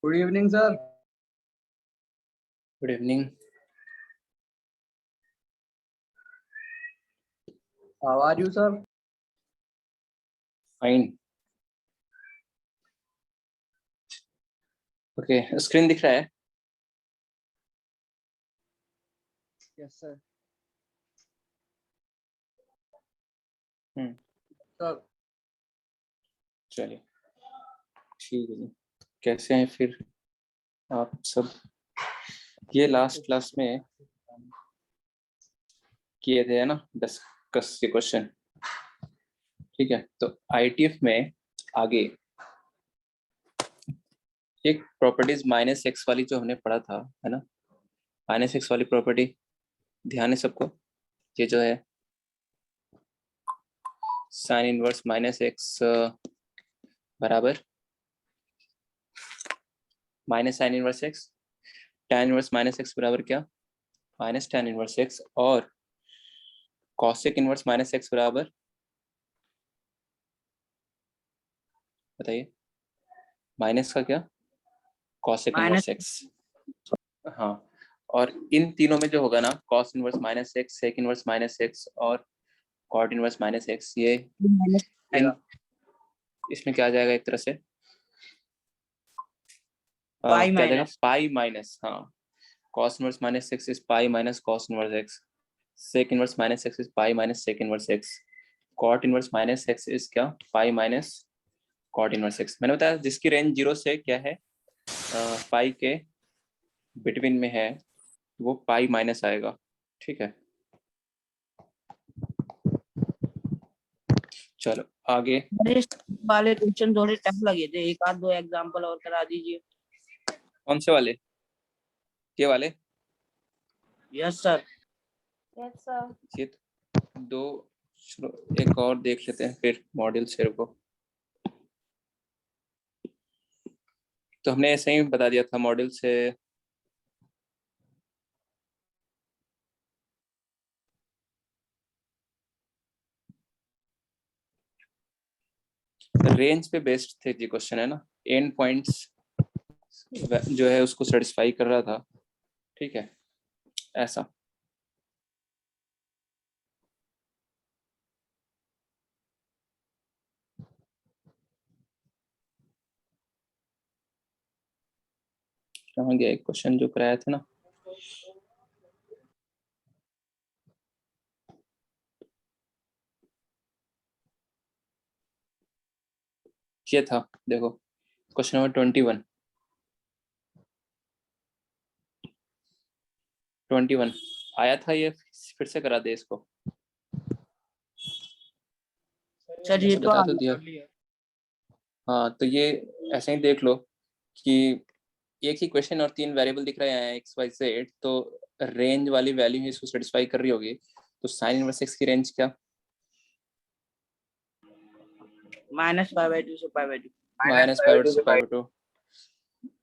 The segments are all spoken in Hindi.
Good evening sir. Good evening. How are you sir? Fine. Okay, screen दिख रहा है? Yes sir. सर चलिए ठीक है जी। कैसे हैं फिर आप सब? ये लास्ट क्लास में किए थे ना 10 के क्वेश्चन, ठीक है। तो आईटीएफ में आगे एक प्रॉपर्टीज -x वाली जो हमने पढ़ा था, है ना, -x वाली प्रॉपर्टी, ध्यान है सबको? ये जो है साइन इनवर्स -x बराबर minus sine inverse x, tan inverse -x बराबर क्या? माइनस tan इनवर्स x, और कॉसेक इनवर्स -x बराबर, बताइए, माइनस का क्या? Cosec inverse x। हाँ, और इन तीनों में जो होगा ना, cos inverse -x, sec inverse -x और कॉट इनवर्स -x, ये इसमें क्या आ जाएगा एक तरह से? क्या जाएगा? पाई माइनस, हाँ, cos inverse -x is pi minus cos inverse x, sec inverse -x is pi minus sec inverse x, cot inverse -x is क्या? Pi minus cot inverse x। मैंने बताया जिसकी रेंज 0 से क्या है, पाई के बिटवीन में है, वो पाई माइनस आएगा, ठीक है। चलो आगे वाले क्वेश्चन थोड़े टफ लगे थे, एक आध दो एग्जांपल और करा दीजिए। कौन से वाले? ये वाले? Yes sir. Yes sir. ये दो, एक और देख लेते हैं फिर मॉड्यूल से को। तो हमने ऐसे ही बता दिया था मॉड्यूल से, रेंज पे बेस्ड थे जी क्वेश्चन, है ना, एंड पॉइंट्स जो है उसको सेटिस्फाई कर रहा था, ठीक है, ऐसा। कहाँ गया एक क्वेश्चन जो कराया था ना, ये था, देखो क्वेश्चन नंबर 21 आया था, ये फिर से करा दे इसको। सर ये बता तो दिया। हाँ, तो ये ऐसे ही देख लो कि एक ही क्वेश्चन और 3 वेरिएबल दिख रहे हैं x y z, तो रेंज वाली वैल्यू ही इसको सेटिस्फाई कर रही होगी। तो साइन इनवर्स x की रेंज क्या? -π/2 से π/2, -π/2 से π/2,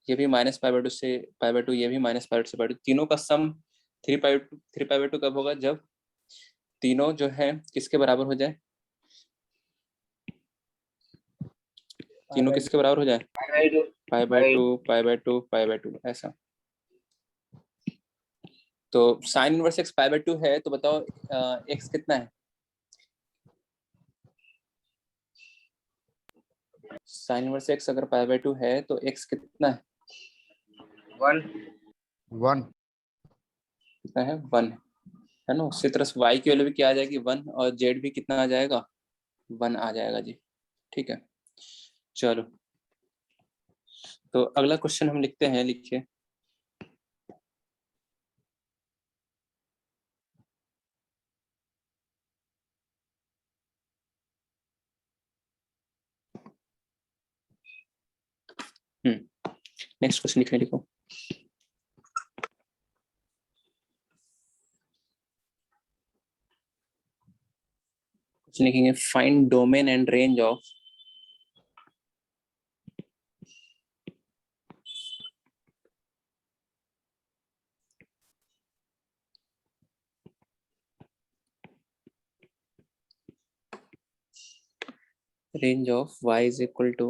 ये भी -π/2 से π/2, ये भी -π/2 से π/2, तीनों का सम 3π/2 कब होगा? जब तीनों जो है किसके बराबर हो जाए? तीनों किसके बराबर हो जाए? π/2 π/2 π/2, ऐसा। तो साइन इनवर्स x π/2 है, तो बताओ x कितना है? साइन इनवर्स x अगर π/2 है तो x कितना है? 1 कितना है? 1 है ना। उसी तरह से y की वैल्यू भी क्या आ जाएगी? 1, और z भी कितना आ जाएगा? 1 आ जाएगा जी, ठीक है। चलो, तो अगला क्वेश्चन हम लिखते हैं, लिखिए। नेक्स्ट क्वेश्चन लिखने, लिखो। कुछ लिखेंगे find domain and range of range of y is equal to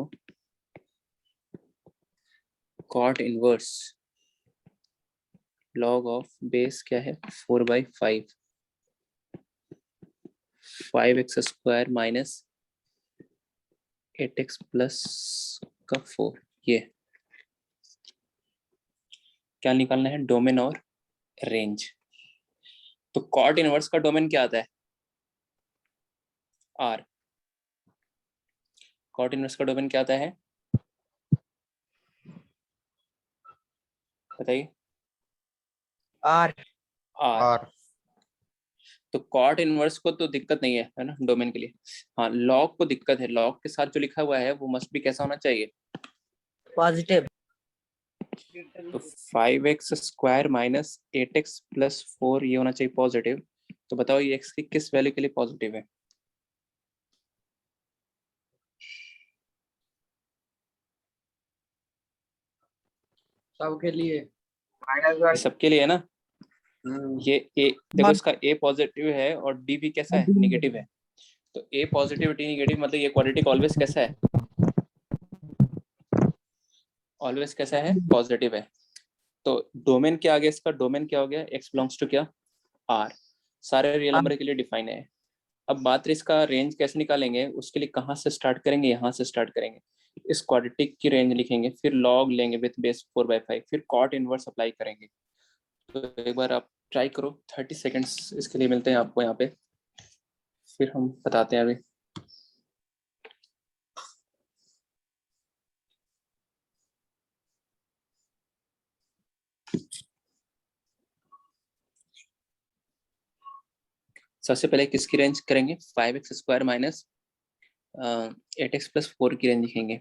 cot inverse log of base क्या है 4/5 5x square minus 8x plus का 4। ये क्या निकालना है, डोमेन और रेंज। तो कॉट इनवर्स का डोमेन क्या आता है, आर। कॉट इनवर्स का डोमेन क्या आता है, बताइए। आर। आर। तो कॉट इनवर्स को तो दिक्कत नहीं है ना डोमेन के लिए। हाँ, लॉग को दिक्कत है। लॉग के साथ जो लिखा हुआ है वो मस्ट भी कैसा होना चाहिए, पॉजिटिव। तो 5x square minus 8x plus 4 ये होना चाहिए पॉजिटिव। तो बताओ ये x की किस वैल्यू के लिए पॉजिटिव है, सबके लिए ये सबके लिए है ना। ये a देखो, इसका a पॉजिटिव है और d भी कैसा है, नेगेटिव है। तो a पॉजिटिव d नेगेटिव मतलब ये क्वाड्रेटिक ऑलवेज कैसा है, ऑलवेज कैसा है, पॉजिटिव है। तो डोमेन क्या आ गया इसका, डोमेन क्या हो गया, x बिलोंग्स टू क्या, r। सारे रियल नंबर के लिए डिफाइन है। अब बात रही इसका रेंज कैसे निकालेंगे, उसके लिए कहाँ से स्टार्ट करेंगे, यहाँ से स्टार्ट करेंगे। इस क्वाड्रेटिक की रेंज लिखेंगे, फिर लॉग लेंगे विथ बेस 4/5, फिर कॉट इनवर्स अप्लाई करेंगे। तो एक बार आप ट्राई करो, 30 सेकेंड्स इसके लिए मिलते हैं आपको यहाँ पे, फिर हम बताते हैं अभी। सबसे पहले किसकी रेंज करेंगे, 5x square minus 8x plus 4 की रेंज लिखेंगे।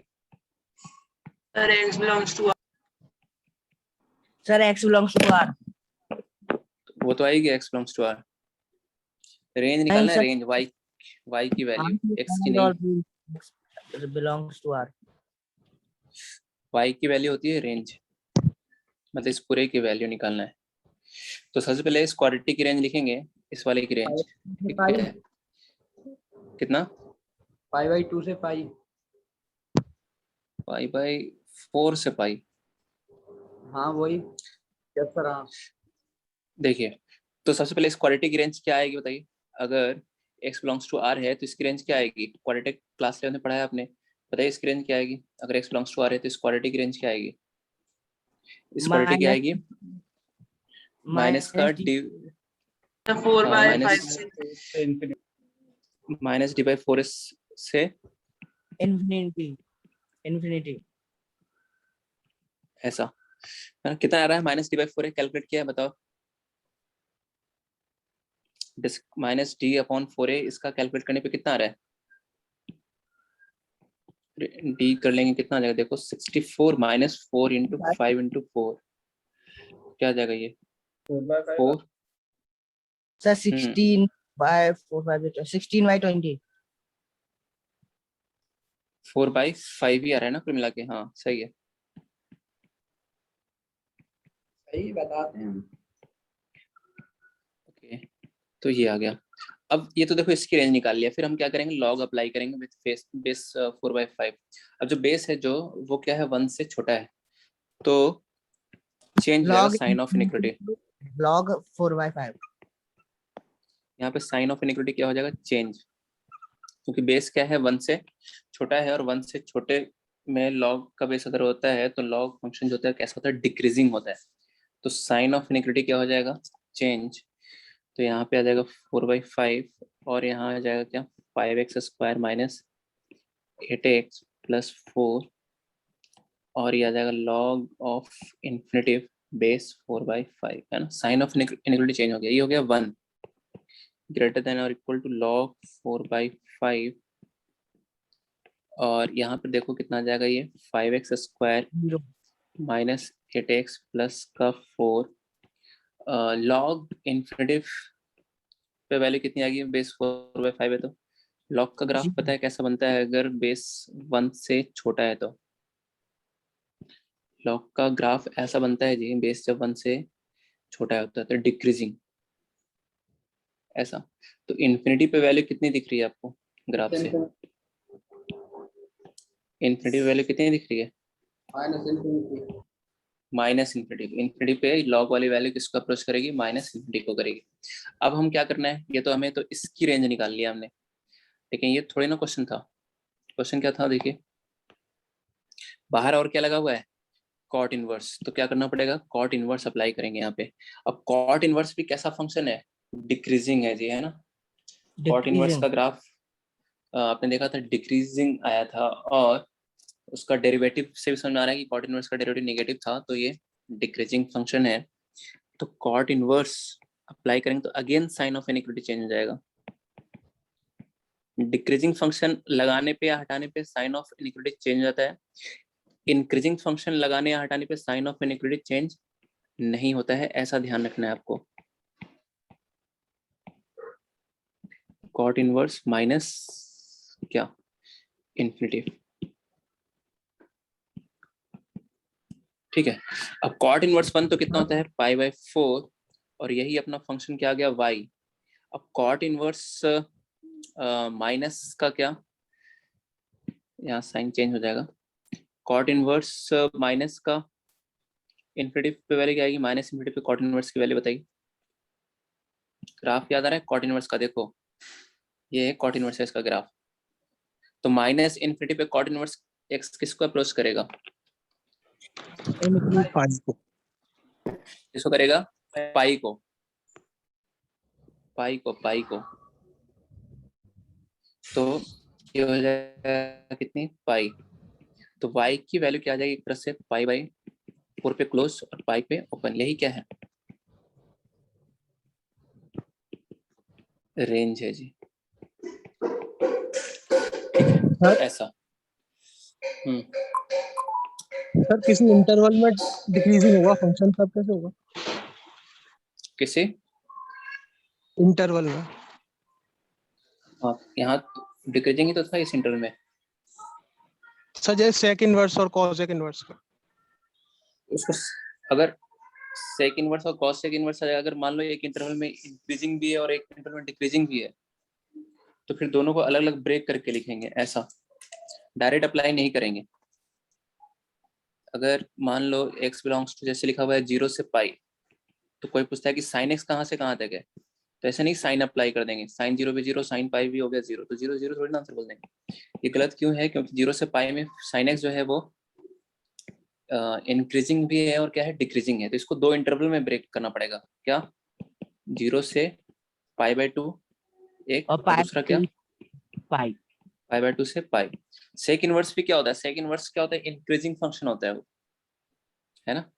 Sir x belongs to r। वो तो आएगी x belongs to r। Range निकालना है, रेंज y की वैल्यू, x की नहीं। Belongs to r। y की वैल्यू होती है रेंज, मतलब इस पूरे की वैल्यू निकालना है। तो सबसे पहले इस क्वाड्रेटिक की रेंज लिखेंगे, इस वाले की रेंज कितना, 5/2 से 5। 5/4 से पाई। हाँ वही। Yes sir. हाँ देखिए, तो सबसे पहले इस क्वाड्रेटिक की रेंज क्या आएगी बताइए। अगर x बिलोंग्स टू r है तो इसकी रेंज क्या आएगी, क्वाड्रेटिक क्लास 11 में पढ़ा है आपने, बताइए इसकी रेंज क्या आएगी। अगर x बिलोंग्स टू r है तो इस क्वाड्रेटिक की रेंज क्या आएगी, इस क्वाड्रेटिक की आएगी माइनस का डी, माइनस d/4 से इन्फिनिटी। ऐसा है ना। कितना आ रहा है, -d/4 है, कैलकुलेट किया है बताओ। -d/4 है, इसका कैलकुलेट करने पे कितना आ रहा है, डी कर लेंगे, कितना आ जाएगा देखो, 64 - 4 × 5 × 4 क्या आ जाएगा ये 4। सर 16/4 16/20। 4/5 ही आ रहा है ना कुल मिला के, हाँ सही है। सही बताते हैं। ओके, तो ये आ गया। अब ये तो देखो इसकी रेंज निकाल लिया, फिर हम क्या करेंगे, लॉग अप्लाई करेंगे विथ बेस 4/5। अब जो बेस है जो, वो क्या है, 1 से छोटा है, तो चेंज हो जाएगा साइन ऑफ इनइक्वालिटी। लॉग 4/5। यहाँ पे साइन ऑफ इनइक्वालिटी क्या हो जाएगा, चेंज, क्योंकि बेस क्या है 1 से छोटा है, और 1 से छोटे में लॉग का बेस अगर होता है तो लॉग फंक्शन जो होता है कैसा होता है, डिक्रीजिंग होता है। तो साइन ऑफ इनइक्वालिटी क्या हो जाएगा, चेंज। तो यहाँ पे आ जाएगा 4/5, और यहाँ आ जाएगा क्या, 5x square minus 8x plus 4, और ये आ जाएगा लॉग ऑफ इन्फिनिटिव बेस 4/5, है ना। साइन ऑफ इनइक्वालिटी चेंज हो गया, ये हो गया 1 ग्रेटर देन और इक्वल टू लॉग 4/5। और यहाँ पे देखो कितना आ जाएगा, ये 5x square minus 8x plus का 4, लॉग इन्फिनिटिव पे वैल्यू कितनी आ गई, बेस 4/5 है तो लॉग का ग्राफ जी। पता है कैसा बनता है अगर बेस 1 से छोटा है तो? लॉग का ग्राफ ऐसा बनता है जी, बेस जब 1 से छोटा होता है तो डिक्रीजिंग ऐसा। तो इन्फिनिटी पे वैल्यू कितनी दिख रही है आपको ग्राफ से? इन्फिनिटी पे वैल्यू कितनी दिख रही है? Minus infinity. इन्फिनिटी पे लॉग वाली वैल्यू किसको अप्रोच करेगी? माइनस इन्फिनिटी को करेगी। अब हम क्या करना है, ये तो हमें तो इसकी रेंज निकाल लिया हमने, लेकिन ये थोड़ी ना क्वेश्चन था। क्वेश्चन क्या था देखिए, बाहर और क्या लगा हुआ है? Cot inverse. तो क्या करना पड़ेगा? कॉट इनवर्स अप्लाई करेंगे यहाँ पे। अब कॉट इनवर्स भी कैसा फंक्शन है? डिक्रीजिंग है जी, है ना। Cot inverse decreasing. का ग्राफ आपने देखा था, डिक्रीजिंग आया था, और उसका डेरिवेटिव से भी समझ में आ रहा है कि कॉट इनवर्स का डेरिवेटिव नेगेटिव था, तो ये डिक्रीजिंग फंक्शन है। तो कॉट इनवर्स अप्लाई करेंगे तो again sine of inequality change हो जाएगा। डिक्रीजिंग फंक्शन लगाने पे या हटाने पे साइन ऑफ इनइक्वालिटी चेंज हो जाता है। इंक्रीजिंग फंक्शन लगाने या हटाने पे साइन ऑफ इनइक्वालिटी चेंज नहीं होता है, ऐसा ध्यान रखना है आपको। कॉट इनवर्स माइनस क्या? इन्फिनिटी। ठीक है। अब कॉट इनवर्स 1 तो कितना होता है? π/4, और यही अपना फंक्शन क्या आ गया? y। अब कॉट इनवर्स माइनस का क्या, यहाँ साइन चेंज हो जाएगा। कॉट इनवर्स माइनस का इन्फिनिटी पे वैल्यू क्या आएगी? माइनस इन्फिनिटी पे कॉट इनवर्स की वैल्यू बताइए। ग्राफ याद आ रहा है कॉट इनवर्स का? देखो ये है कॉट इनवर्स इसका ग्राफ। तो माइनस इन्फिनिटी पे कॉट इनवर्स एक्स किसको अप्रोच करेगा? पाई को। किसको करेगा? पाई को। पाई को। तो ये हो जाएगा कितनी? पाई। तो y की वैल्यू क्या आ जाएगी? एक तरह से π/4 पे क्लोज और पाई पे ओपन। यही क्या है? रेंज है जी। सर ऐसा। हम्म। सर किसी इंटरवल में डिक्रीजिंग होगा फंक्शन, तब कैसे होगा? किसी इंटरवल में। हाँ, यहाँ डिक्रीजिंग ही तो था इस इंटरवल में। सर जैसे सेक इनवर्स और कॉसेक इनवर्स का। उसको अगर सेक इनवर्स और कॉस सेक इनवर्स अगर मान लो एक इंटरवल में इंक्रीजिंग भी है और एक इंटरवल में डिक्रीजिंग भी है, तो फिर दोनों को अलग अलग ब्रेक करके लिखेंगे, ऐसा डायरेक्ट अप्लाई नहीं करेंगे। अगर मान लो x बिलोंग्स टू, जैसे लिखा हुआ है 0 से पाई, तो कोई पूछता है कि साइन x कहाँ से कहाँ तक है, तो ऐसे नहीं साइन अप्लाई कर देंगे। साइन 0 भी 0, साइन पाई भी हो गया 0, तो 0 0 थोड़ी ना आंसर बोल देंगे। ये गलत क्यों है? क्योंकि 0 से पाई में साइन x जो है वो इंक्रीजिंग भी है और क्या है? डिक्रीजिंग है। तो इसको दो इंटरवल में ब्रेक करना पड़ेगा। क्या? 0 से π/2 एक, और और पाई दूसरा क्या? पाई। π/2 से पाई। सेक इनवर्स भी क्या होता है? सेक इनवर्स क्या होता है? इंक्रीजिंग फंक्शन होता है वो, है ना।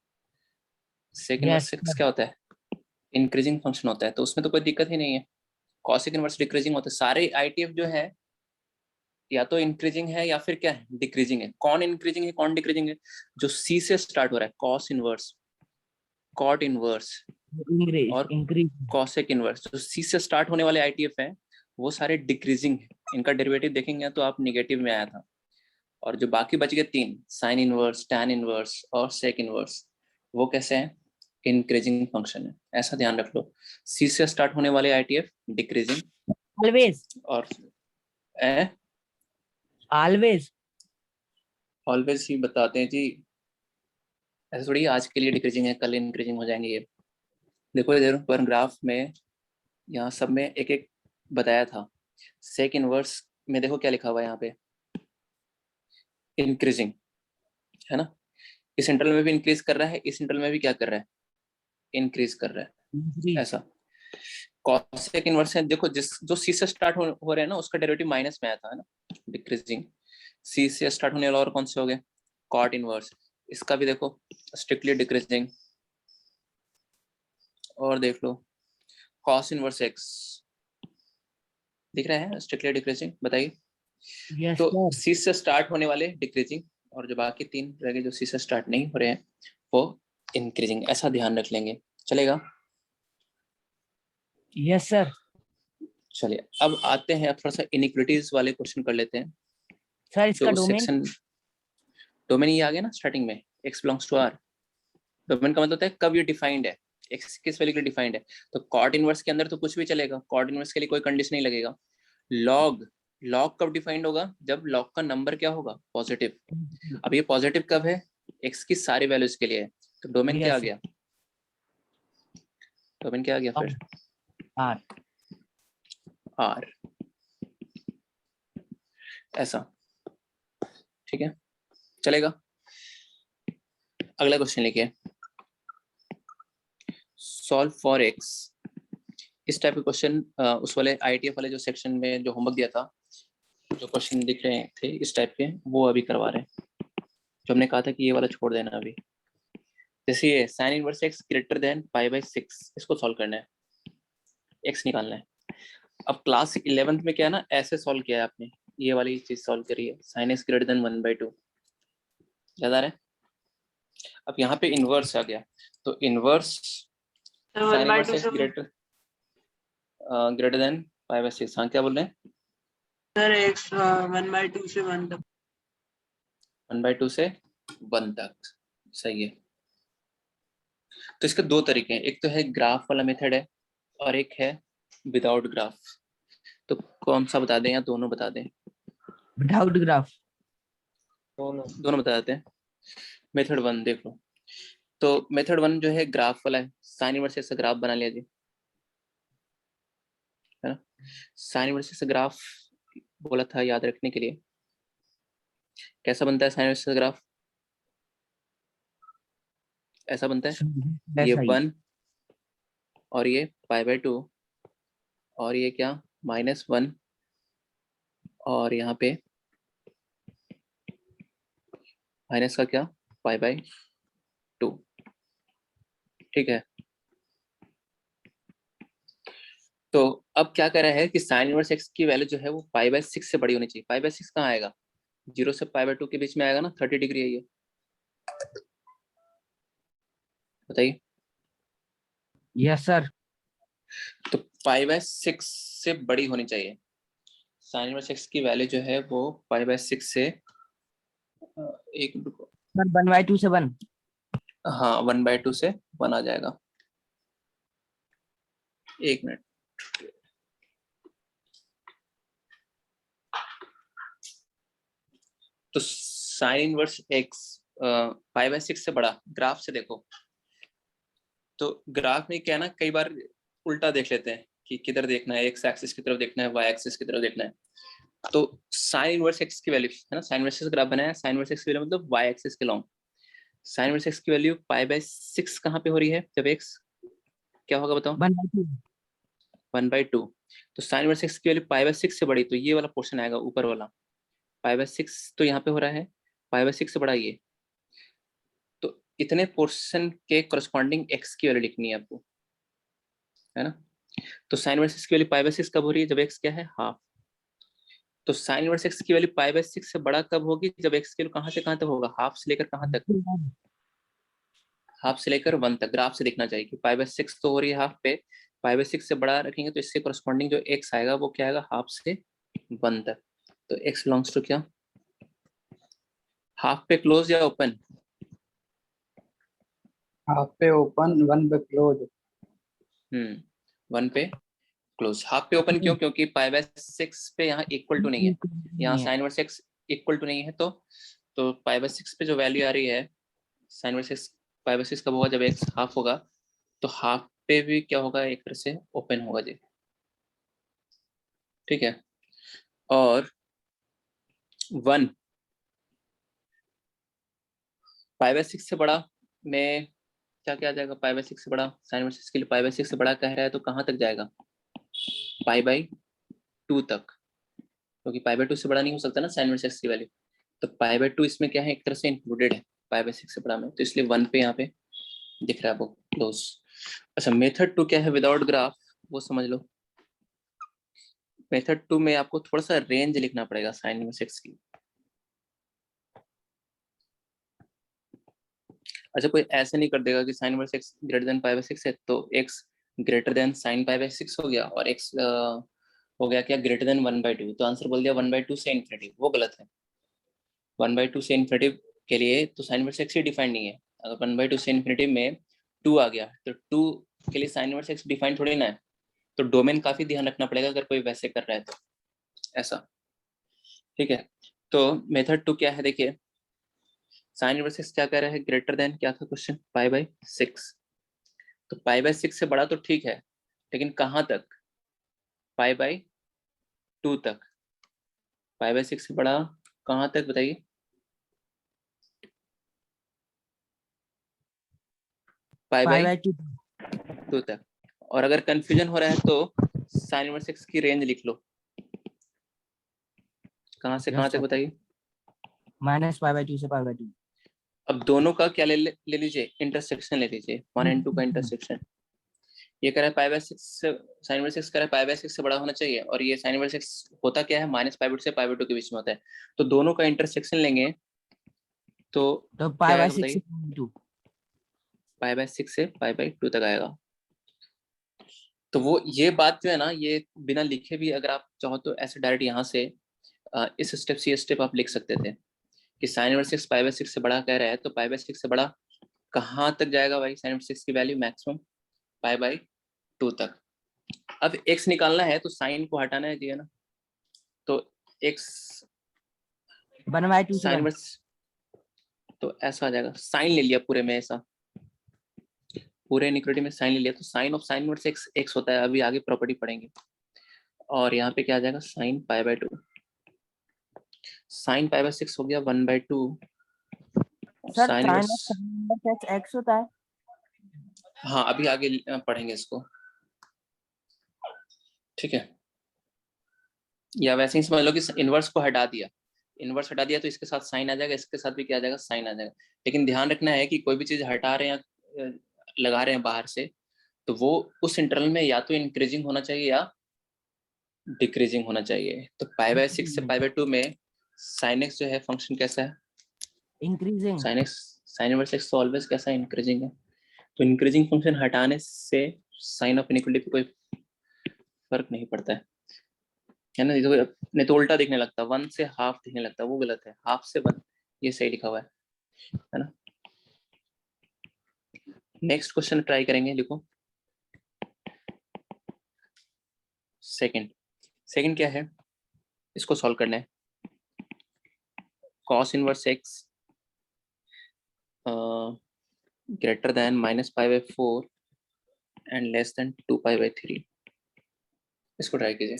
सेक यस इनवर्स क्या होता है? इंक्रीजिंग फंक्शन होता है, तो उसमें तो कोई दिक्कत ही नहीं है। कॉसेक इनवर्स डिक्रीजिंग होता है। सारे आईटीएफ जो है या तो इंक्रीजिंग है या फिर क्या है? डिक्रीजिंग है। कौन इंक्रीजिंग है कौन डिक्रीजिंग है? जो सी से स्टार्ट हो रहा है, cos inverse, cot inverse increase और इंक्रीज। कॉसेक इनवर्स, जो सी से स्टार्ट होने वाले आईटीएफ हैं वो सारे डिक्रीजिंग है। इनका डेरिवेटिव देखेंगे तो आप निगेटिव में आया था। और जो बाकी बच गए तीन, साइन इनवर्स, टैन इनवर्स और सेक इनवर्स, वो कैसे हैं? इंक्रीजिंग फंक्शन है, ऐसा ध्यान रख लो। सी से स्टार्ट होने वाले आईटीएफ डिक्रीजिंग, ऑलवेज और ए ऑलवेज। ऑलवेज ही बताते हैं जी। ऐसा थोड़ी आज के लिए डिक्रीजिंग है कल इंक्रीजिंग हो जाएंगे ये। देखो इधर पर ग्राफ में यहाँ सब में एक एक बताया था। सेक इनवर्स में देखो क्या लिखा हुआ है यहाँ पे? इंक्रीजिंग, है ना। इस इंटरवल में भी इंक्रीज कर रहा है, इस इंटरवल में भी क्या कर रहा है? इंक्रीज कर रहा है, ऐसा। कॉसेक इनवर्स है, देखो जिस जो सी से स्टार्ट हो रहे हैं ना, उसका डेरिवेटिव माइनस में आया था, है ना, डिक्रीजिंग। सी से स्टार्ट होने वाला और कौन से हो गए? Cot inverse. इसका भी देखो स्ट्रिक्टली डिक्रीजिंग। और देख लो कॉस इनवर्स एक्स, दिख रहा है स्ट्रिक्टली डिक्रीजिंग, बताइए। यस तो सर। सी से स्टार्ट होने वाले डिक्रीजिंग, और जो बाकी तीन रह गए जो सी से स्टार्ट नहीं हो रहे हैं वो इंक्रीजिंग, ऐसा ध्यान रख लेंगे, चलेगा। Yes sir. चलिए अब आते हैं, अब थोड़ा सा इनइक्वालिटीज वाले क्वेश्चन कर लेते हैं। सर इसका जो डोमेन सेक्शन डोमेन ये आ गया ना स्टार्टिंग में, x belongs to r। Domain का मतलब होता है कब ये डिफाइंड है, x किस वैल्यू के लिए डिफाइंड है। तो कॉट इनवर्स के अंदर तो कुछ भी चलेगा, कॉट इनवर्स के लिए कोई कंडीशन नहीं लगेगा। लॉग लॉग कब डिफाइंड होगा, जब लॉग का नंबर क्या होगा, पॉजिटिव। अब ये पॉजिटिव कब है, x की सारी वैल्यूज के लिए है। तो डोमेन क्या आ Yes. गया, डोमेन क्या आ गया फिर, R. r, ऐसा, ठीक है चलेगा। अगला क्वेश्चन लिखिए, सॉल्व फॉर x। इस टाइप के क्वेश्चन उस वाले ITF वाले जो सेक्शन में जो होमवर्क दिया था, जो क्वेश्चन दिख रहे थे इस टाइप के, वो अभी करवा रहे हैं। जो हमने कहा था कि ये वाला छोड़ देना अभी। जैसे ये sine inverse x greater than π/6, इसको सॉल्व करना है, x निकालना है। अब क्लास 11th में क्या है ना, ऐसे सॉल्व किया है आपने, ये वाली चीज सॉल्व करी है, साइन x ग्रेटर देन 1/2, याद आ रहा है। अब यहाँ पे इनवर्स आ गया, तो inverse sine inverse x greater than π/6, हाँ क्या बोल रहे हैं सर x 1/2 से 1 तक। 1/2 से 1 तक, सही है। तो इसके दो तरीके हैं, एक तो है ग्राफ वाला मेथड है और एक है विदाउट ग्राफ। तो कौन सा बता दें या दोनों बता दें, विदाउट ग्राफ। दोनों बता देते हैं। मेथड 1 देख लो, तो मेथड 1 जो है ग्राफ वाला है, साइन इनवर्स से ग्राफ बना लिया जी, है ना। साइन इनवर्स से ग्राफ बोला था याद रखने के लिए, कैसा बनता है साइन इनवर्स से ग्राफ, ऐसा बनता है, ये 1 और ये π/2 और ये क्या -1 और यहाँ पे माइनस का क्या π/2, ठीक है। तो अब क्या कर रहा है कि साइन इनवर्स x की वैल्यू जो है वो π/6 से बड़ी होनी चाहिए। π/6 कहाँ आएगा, 0 से π/2 के बीच में आएगा ना, 30 डिग्री है ये, बताइए। Yes sir. तो π/6 से बड़ी होनी चाहिए, साइन इनवर्स x की वैल्यू जो है वो π/6 से एक सर 1/2 से 1। हाँ 1/2 से 1 आ जाएगा, एक मिनट। तो साइन इनवर्स x π/6 से बड़ा, ग्राफ से देखो। तो ग्राफ में क्या है ना, कई बार उल्टा देख लेते हैं कि किधर देखना है, x एक्सिस की तरफ देखना है, y एक्सिस की तरफ देखना है। तो साइन इनवर्स x की वैल्यू है ना, साइन इनवर्स x ग्राफ बनाया, साइन इनवर्स x की वैल्यू मतलब y एक्सिस के लॉन्ग। साइन इनवर्स x की वैल्यू π/6 कहाँ पे हो रही है, जब x क्या होगा बताओ, 1/2। तो साइन इनवर्स x की वैल्यू π/6 से बड़ी, तो ये वाला पोर्शन आएगा ऊपर वाला, π/6 तो यहाँ पे हो रहा है, π/6 से बड़ा ये। तो इतने पोर्शन के करस्पॉन्डिंग x की वैल्यू लिखनी है आपको, है ना। तो साइन इनवर्स x की वैल्यू π/6 कब हो रही है, जब x क्या है हाफ। तो साइन इनवर्स x की वैल्यू π/6 से बड़ा कब होगी, जब x की वैल्यू कहाँ से कहाँ तक होगा, हाफ से लेकर कहाँ तक, हाफ से लेकर 1 तक। ग्राफ से देखना चाहिए कि π/6 तो हो रही है हाफ पे, π/6 से बड़ा रखेंगे तो इससे करस्पॉन्डिंग जो x आएगा वो क्या आएगा, हाफ से 1 तक। तो x बिलोंग्स टू क्या, हाफ पे क्लोज या ओपन, हाफ पे ओपन 1 पे क्लोज। 1 पे क्लोज। हाफ पे ओपन क्यों, क्योंकि π/6 पे यहाँ इक्वल टू नहीं है, यहाँ sine inverse x equal to नहीं है। तो π/6 पे जो वैल्यू आ रही है, साइन इनवर्स x π/6 कब होगा, जब x हाफ होगा। तो हाफ पे भी क्या होगा, एक तरह से ओपन होगा जी, ठीक है। और 1 π/6 से बड़ा में क्या क्या आ जाएगा, π/6 से बड़ा, साइन इनवर्स x के लिए π/6 से बड़ा कह रहा है तो कहाँ तक जाएगा, π/2 तक, क्योंकि π/2 से बड़ा नहीं हो सकता ना साइन इनवर्स x की वैल्यू। तो π/2 इसमें क्या है, एक तरह से इंक्लूडेड है π/6 से बड़ा में, तो इसलिए 1 पे यहाँ पे दिख रहा है वो क्लोज। अच्छा मेथड 2 क्या है, विदाउट ग्राफ, वो समझ लो। मेथड 2 में आपको थोड़ा सा रेंज लिखना पड़ेगा साइन इनवर्स x की। अच्छा कोई ऐसे नहीं कर देगा कि sine inverse x greater than π/6 है तो x ग्रेटर देन साइन π/6 हो गया और x हो गया क्या ग्रेटर देन 1/2, तो आंसर बोल दिया 1/2 से इन्फिनिटी, वो गलत है। 1/2 से इन्फिनिटी के लिए तो साइन इनवर्स एक्स ही डिफाइन नहीं है। अगर 1/2 से इन्फिनिटी में 2 आ गया तो 2 के लिए साइन इनवर्स एक्स डिफाइन थोड़ी ना है, तो डोमेन काफी ध्यान रखना पड़ेगा अगर कोई वैसे कर रहा है तो, ऐसा। ठीक है, तो मेथड 2 क्या है देखिए, साइन इनवर्स एक्स क्या कह रहा है, ग्रेटर देन क्या था क्वेश्चन, π/6। तो π/6 से बड़ा तो ठीक है, लेकिन कहाँ तक, π/2 तक। π/6 से बड़ा कहाँ तक बताइए, π/2 तक। और अगर कंफ्यूजन हो रहा है तो साइन इनवर्स एक्स की रेंज लिख लो, कहाँ से कहाँ तक बताइए। -π/2 से π/2। अब दोनों का क्या ले लीजिए, इंटरसेक्शन ले लीजिए, 1 और 2 का इंटरसेक्शन। ये कह रहा है π/6 से, साइन इनवर्स एक्स कह रहा है π/6 से बड़ा होना चाहिए, और ये साइन इनवर्स एक्स होता क्या है, -π/2 से π/2 के बीच में होता है। तो दोनों का इंटरसेक्शन लेंगे तो क्या आएगा π/6 बताइए, से π/2। π/6 से π/2 तक आएगा। तो वो ये बात जो है ना, ये बिना लिखे भी अगर आप चाहो तो ऐसे डायरेक्ट यहाँ से इस स्टेप से ये स्टेप आप लिख सकते थे कि साइन इनवर्स एक्स π/6 से बड़ा कह रहा है, तो π/6 से बड़ा कहाँ तक जाएगा भाई, साइन इनवर्स एक्स की वैल्यू मैक्सिमम π/2 तक। अब x निकालना है तो साइन को हटाना है जी, है ना, तो x 1/2 से साइन 1। इनवर्स, तो ऐसा आ जाएगा, साइन ले लिया पूरे में, ऐसा पूरे इनइक्वालिटी में साइन ले लिया, तो sine of sine inverse x x होता है, अभी आगे प्रॉपर्टी पढ़ेंगे। और यहाँ पे क्या आ जाएगा, साइन π/2, साइन π/6 हो गया 1/2। Sir sine sin inverse, of sin inverse x x होता है। हाँ अभी आगे पढ़ेंगे इसको, ठीक है। या वैसे ही समझ लो कि इनवर्स को हटा दिया, इनवर्स हटा दिया तो इसके साथ साइन आ जाएगा, इसके साथ भी क्या आ जाएगा, साइन आ जाएगा। लेकिन ध्यान रखना है कि कोई भी चीज हटा रहे हैं या लगा रहे हैं बाहर से, तो वो उस इंटरवल में या तो इंक्रीजिंग होना चाहिए या डिक्रीजिंग होना चाहिए। तो π/6 से π/2 में साइन एक्स जो है फंक्शन कैसा है, increasing. Sine x, sine inverse x तो ऑलवेज कैसा है, इंक्रीजिंग है। तो इंक्रीजिंग फंक्शन हटाने से साइन ऑफ इनइक्वालिटी पे कोई फर्क नहीं पड़ता है ना, नहीं तो उल्टा दिखने लगता, 1 से हाफ दिखने लगता, वो गलत है, हाफ से 1 ये सही लिखा हुआ है ना। नेक्स्ट क्वेश्चन ट्राई करेंगे, लिखो सेकंड। सेकंड क्या है, इसको सॉल्व करना है, cos inverse x greater than -π/4 and less than 2π/3, इसको ट्राई कीजिए।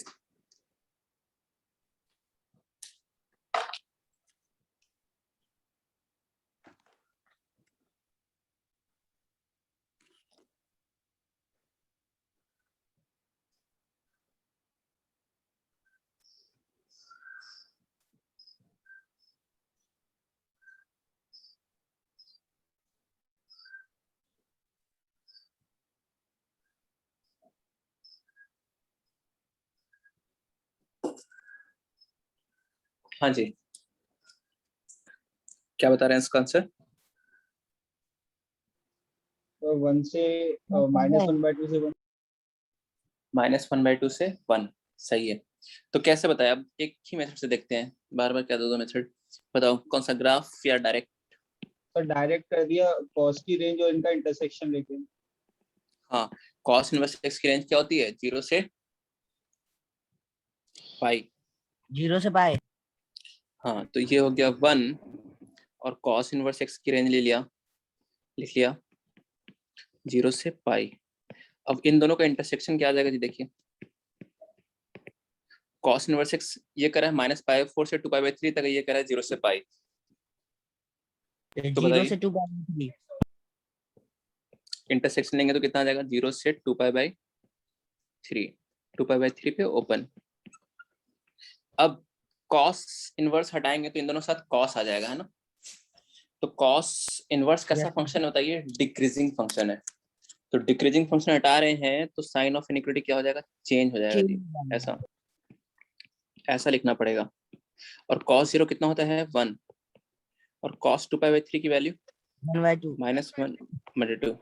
हाँ जी, क्या बता रहे हैं इसका आंसर, तो 1 से -1/2 से 1। -1/2 से 1, सही है। तो कैसे बताया, अब एक ही मेथड से देखते हैं, बार बार क्या दो मेथड, बताओ कौन सा, ग्राफ या डायरेक्ट। तो डायरेक्ट कर दिया कॉस की रेंज और इनका इंटरसेक्शन लेके। हाँ, cos इनवर्स x की रेंज क्या होती है, 0 से पाई। 0 से पाई। हाँ तो ये हो गया 1, और cos इनवर्स x की रेंज ले लिया, लिख लिया 0 से पाई। अब इन दोनों का इंटरसेक्शन क्या आ जाएगा जी, देखिए cos इनवर्स x ये करा है -π/4 से 2π/3 तक, ये करा है 0 से पाई। तो 0 से बताइए 2/3। इंटरसेक्शन लेंगे तो कितना आ जाएगा, 0 से 2π/3, 2π/3 पे ओपन। अब cos इनवर्स हटाएंगे तो इन दोनों साथ cos आ जाएगा, है ना। तो cos इनवर्स कैसा Yes. फंक्शन होता है, ये डिक्रीजिंग फंक्शन है। तो डिक्रीजिंग फंक्शन हटा रहे हैं तो साइन ऑफ इनइक्वालिटी क्या हो जाएगा, चेंज हो जाएगा जी, ऐसा ऐसा लिखना पड़ेगा। और cos 0 कितना होता है, 1, और cos 2π/3 की वैल्यू 1/2। -1/2।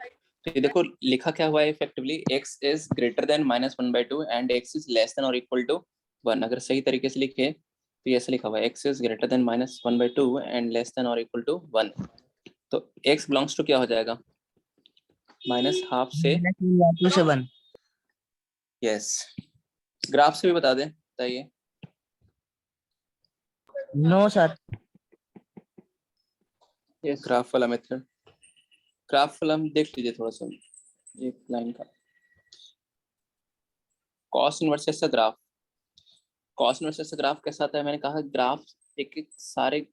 तो ये देखो लिखा क्या हुआ है effectively, x is greater then -1/2 and x is less than और इक्वल टू 1। अगर सही तरीके से लिखे तो ये ऐसे लिखा हुआ है, x is greater then -1/2 and less than और इक्वल टू 1। तो x बिलोंग्स टू क्या हो जाएगा, -12 से -1/2 से 1। यस। ग्राफ से भी बता दें, बताइए। No sir. ये ग्राफ वाला मेथड, ग्राफ वाला हम देख लीजिए थोड़ा सा, एक लाइन का कॉस इनवर्सेस का ग्राफ। कॉस इनवर्सेस का ग्राफ कैसा आता है, मैंने कहा ग्राफ एक एक सारे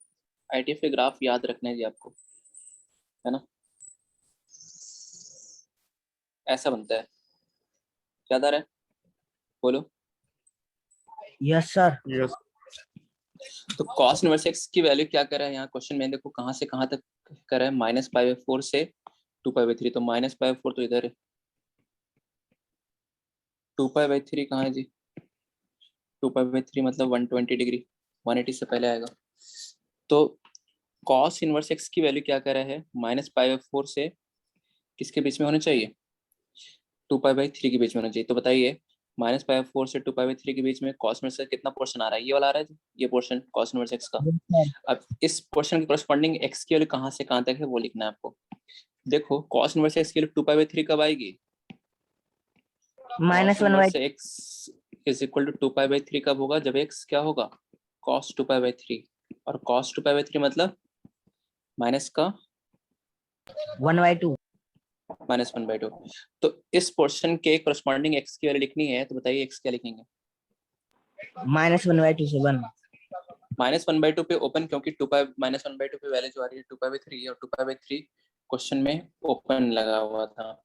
आईटीएफ के ग्राफ याद रखने जी आपको, है ना। ऐसा बनता है, याद आ रहा है, बोलो। Yes sir. यस तो कॉस इनवर्स एक्स की वैल्यू क्या कर रहा है यहाँ क्वेश्चन में, देखो कहाँ से कहाँ तक कर रहा है, -π/4 से 2π/3। तो -π/4 तो इधर है, 2π/3 कहाँ है जी, 2π/3 मतलब 120 डिग्री, 180 से पहले आएगा। तो कॉस इनवर्स एक्स की वैल्यू क्या कर रहा है, -π/4 से किसके बीच में होना चाहिए, 2π/3 के बीच में होना चाहिए। तो बताइए -π/4 से 2π/3 के बीच में कॉस इनवर्स एक्स कितना पोर्शन आ रहा है, ये वाला आ रहा है, ये पोर्शन कॉस इनवर्स एक्स का। अब इस पोर्शन के कोरस्पॉन्डिंग एक्स की वैल्यू कहाँ से कहाँ तक है वो लिखना है आपको। देखो कॉस इनवर्स एक्स की वैल्यू 2π/3 कब आएगी, -1/2 एक्स इज इक्वल टू 2π/3 कब होगा, जब एक्स क्या होगा, cos 2π/3। और cos 2π/3 मतलब माइनस का 1/2। -1/2। तो इस पोर्शन के कोरस्पॉन्डिंग एक्स की वैल्यू लिखनी है, तो बताइए एक्स क्या लिखेंगे, -1/2 से 1। -1/2 पे ओपन, क्योंकि 2π -1/2 पे वैल्यू जो आ रही है 2π/3 और 2π/3 क्वेश्चन में ओपन लगा हुआ था,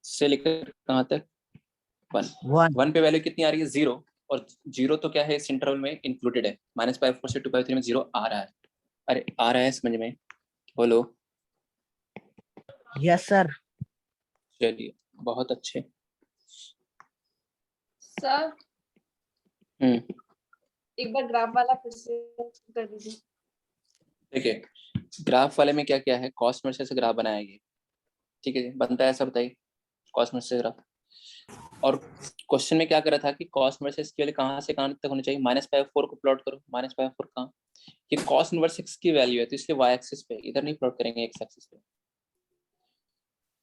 से लेकर कहाँ तक 1। 1 पे वैल्यू कितनी आ रही है, 0। और 0 तो क्या है इस इंटरवल में इंक्लूडेड है, -π/4 से 2π/3 में 0 आ रहा है। अरे आ रहा है समझ में, बोलो। Yes sir. चलिए बहुत अच्छे। सर एक बार ग्राफ वाला फिर से कर दीजिए। देखिए ग्राफ वाले में क्या क्या है, कॉस इनवर्स से ग्राफ बनाया गया, ठीक है जी, बनता है ऐसा, बताइए कॉस इनवर्स से ग्राफ। और क्वेश्चन में क्या कर रहा था कि कॉस इनवर्स एक्स की वैल्यू कहाँ से कहाँ तक होनी चाहिए, -π/4 को प्लॉट करो, -π/4 कहाँ, ये कॉस इनवर्स एक्स की वैल्यू है तो इसलिए वाई एक्सिस पे, इधर नहीं प्लॉट करेंगे एक्स एक्सिस पे।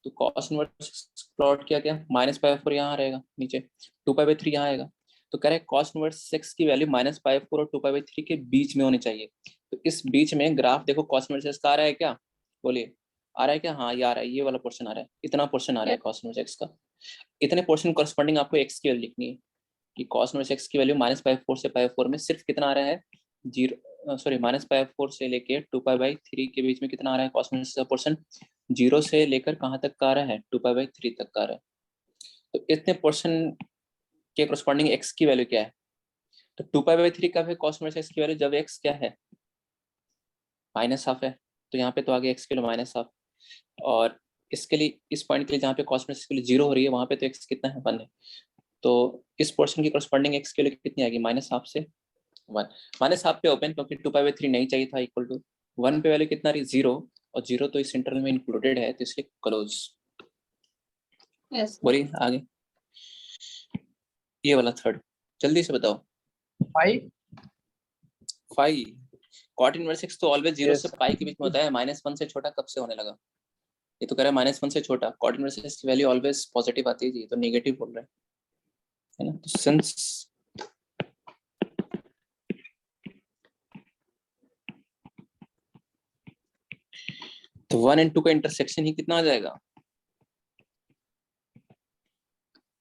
तो कॉस इनवर्स प्लॉट किया गया, -π/4 यहाँ रहेगा नीचे, 2π/3 यहाँ आएगा। तो कह रहे हैं कॉस इनवर्स एक्स की वैल्यू -π/4 और 2π/3 के बीच में होनी चाहिए। तो इस बीच में ग्राफ देखो कॉस इनवर्स एक्स का आ रहा है क्या, बोलिए आ रहा है क्या, हाँ ये आ रहा है, ये वाला पोर्शन आ रहा है, इतना पोर्शन आ रहा है कॉस इनवर्स एक्स का। इतने पोर्शन करस्पॉन्डिंग आपको एक्स की वैल्यू लिखनी है कि कॉस इनवर्स एक्स की वैल्यू -π/4 से π/4 में सिर्फ कितना आ रहा है, 0 सॉरी -π/4 से लेके 2π/3 के बीच में कितना आ रहा है कॉस इनवर्स का पोर्शन, 0 से लेकर कहाँ तक का आ रहा है, 2π/3 तक का आ रहा है। तो इतने पोर्शन के करस्पॉन्डिंग एक्स की वैल्यू क्या है, तो 2π/3 का है कॉस इनवर्स एक्स की वैल्यू जब एक्स क्या है, -12 है, तो यहाँ पे तो आगे एक्स के लिए -12। और इसके लिए इस पॉइंट के लिए जहाँ पे कॉस इनवर्स के लिए 0 हो रही है वहाँ पे तो एक्स कितना है, 1 है। तो इस पोर्शन की करस्पॉन्डिंग एक्स के लिए कितनी आएगी, -12 से 1। -12 पे ओपन क्योंकि 2π/3 नहीं चाहिए था, इक्वल टू 1 पे वैल्यू कितना रही, 0। और 0 तो इस इंटरवल में इंक्लूडेड है तो इसलिए क्लोज। यस बोलिए आगे, ये वाला थर्ड जल्दी से बताओ। 5 कॉट इनवर्स एक्स तो ऑलवेज 0 Yes. से पाई के बीच में होता है, -1 से छोटा कब से होने लगा, ये तो कह रहा है -1 से छोटा, कॉट इनवर्स एक्स की वैल्यू ऑलवेज पॉजिटिव आती है जी, तो नेगेटिव बोल रहे हैं, है ना। तो सिंस तो 1 और 2 का इंटरसेक्शन ही कितना आ जाएगा,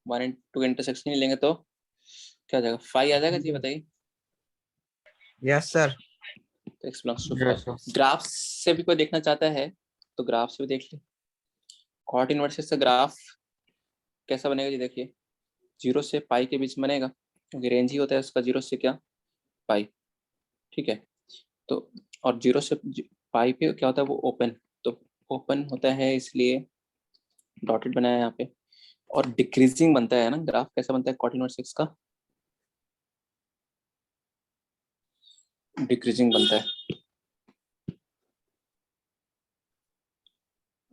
1 और 2 का इंटरसेक्शन ही लेंगे तो क्या आ जाएगा, 5 आ जाएगा जी, बताइए। Yes sir. तो x belongs to Yes, 5। Graph से भी कोई देखना चाहता है तो ग्राफ से भी देख ले, कॉट इनवर्स से ग्राफ कैसा बनेगा जी, देखिए 0 से पाई के बीच में बनेगा क्योंकि रेंज ही होता है उसका 0 से क्या पाई, ठीक है। तो और 0 से पाई पे क्या होता है, वो ओपन, तो ओपन होता है इसलिए डॉटेड बनाया है यहाँ पे। और डिक्रीजिंग बनता है ना ग्राफ, कैसा बनता है कॉट इनवर्स का, डिक्रीजिंग बनता है।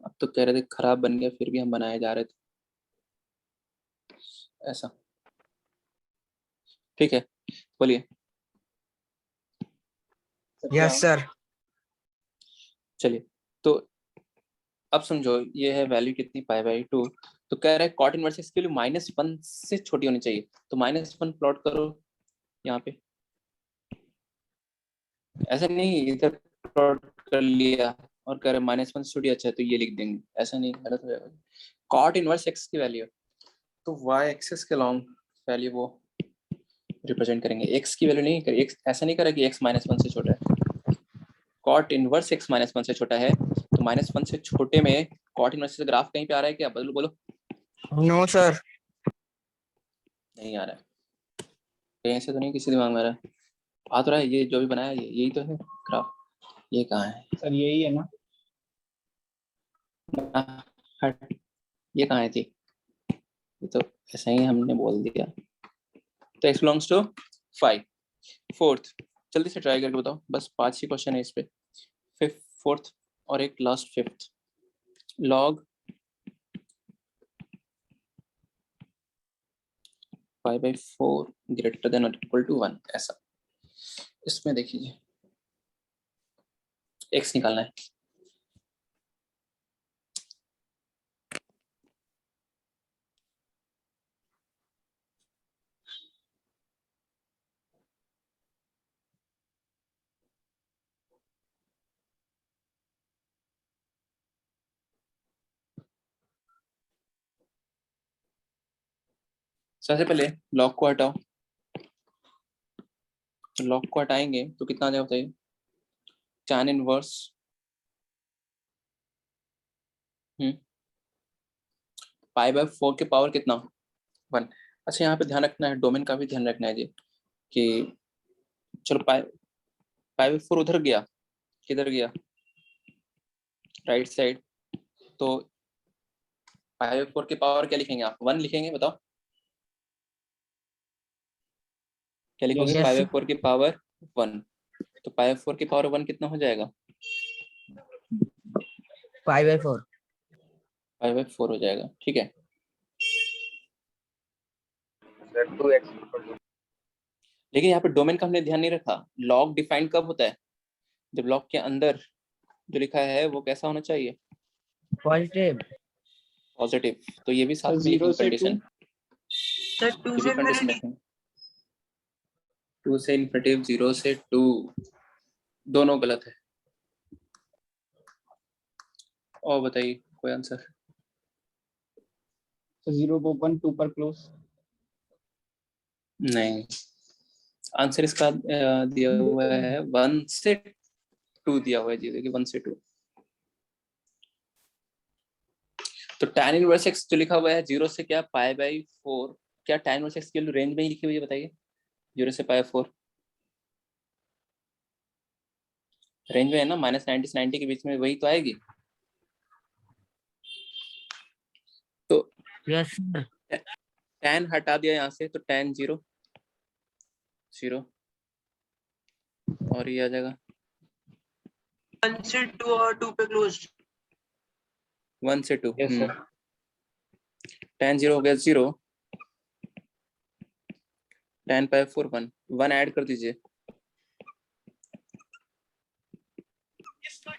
अब तो कह रहे थे खराब बन गया, फिर भी हम बनाए जा रहे थे ऐसा। ठीक है, बोलिए। Yes sir. चलिए, तो अब समझो ये है वैल्यू कितनी, π/2। तो कह रहा है कॉट इनवर्स एक्स की वैल्यू -1 से छोटी होनी चाहिए, तो -1 प्लॉट करो यहाँ पे। ऐसा नहीं इधर प्लॉट कर लिया और कह रहे -1 से छोटी, अच्छा है तो ये लिख देंगे, ऐसा नहीं, गलत हो जाएगा। कॉट इनवर्स एक्स की वैल्यू, तो वाई एक्सिस के लॉन्ग वैल्यू वो रिप्रेजेंट करेंगे, एक्स की वैल्यू नहीं करें, ऐसा नहीं करा कि x -1 से छोटा है। कॉट इनवर्स x -1 से छोटा है, तो -1 से छोटे में कॉट इनवर्स से ग्राफ कहीं पे आ रहा है क्या? बदलो बोलो। No sir. नहीं आ रहा है कहीं से, तो नहीं किसी दिमाग में आ रहा है? आ तो रहा है, ये जो भी बनाया ये यही तो है ग्राफ। ये कहाँ है सर यही है ना? हट, ये कहाँ है थी? ये तो ऐसा ही हमने बोल दिया। तो x belongs to 5। फोर्थ जल्दी से ट्राई करके बताओ, बस 5 ही क्वेश्चन है इस पे। फिफ्थ, फोर्थ और एक last fifth. Log 5/4 greater than और इक्वल टू 1, ऐसा। इसमें देखिए x निकालना है। सबसे पहले लॉग को हटाओ, तो लॉग को हटाएंगे तो कितना आ जाएगा बताइए? tan इनवर्स π/4 के पावर कितना? 1। अच्छा यहाँ पे ध्यान रखना है, डोमेन का भी ध्यान रखना है जी, कि चलो π/4 उधर गया, किधर गया? Right side. तो π/4 के पावर क्या लिखेंगे आप? 1 लिखेंगे, बताओ क्या लिखोगे? Yes, sir. π/4 की पावर 1, तो π/4 की पावर 1 कितना हो जाएगा? 5/4। π/4 हो जाएगा, ठीक है। लेकिन यहाँ पे डोमेन का हमने ध्यान नहीं रखा। लॉग डिफाइंड कब होता है? जब लॉग के अंदर जो लिखा है वो कैसा होना चाहिए? पॉजिटिव। पॉजिटिव। तो ये भी साथ में लिखेंगे कंडीशन। सर 2 से कंडीशन लिखेंगे 2 से इन्फिनिटिव, 0 से 2, दोनों गलत है। और बताइए कोई आंसर? 0 को ओपन, 2 पर क्लोज। नहीं, आंसर इसका दिया हुआ है 1 से 2 दिया हुआ है जी, देखिए 1 से 2। तो tan इनवर्स x जो लिखा हुआ है 0 से क्या π/4, क्या tan इनवर्स x की रेंज में ही लिखी हुई है बताइए? 0 से π/4 रेंज में है ना, -90 से 90 के बीच में, वही तो आएगी। तो यस सर। tan हटा दिया यहाँ से, तो tan 0 0 और ये आ जाएगा 1 से 2 और 2 पे क्लोज। 1 से 2। Yes sir. tan 0 हो गया 0, tan π/4 1 ऐड कर दीजिए।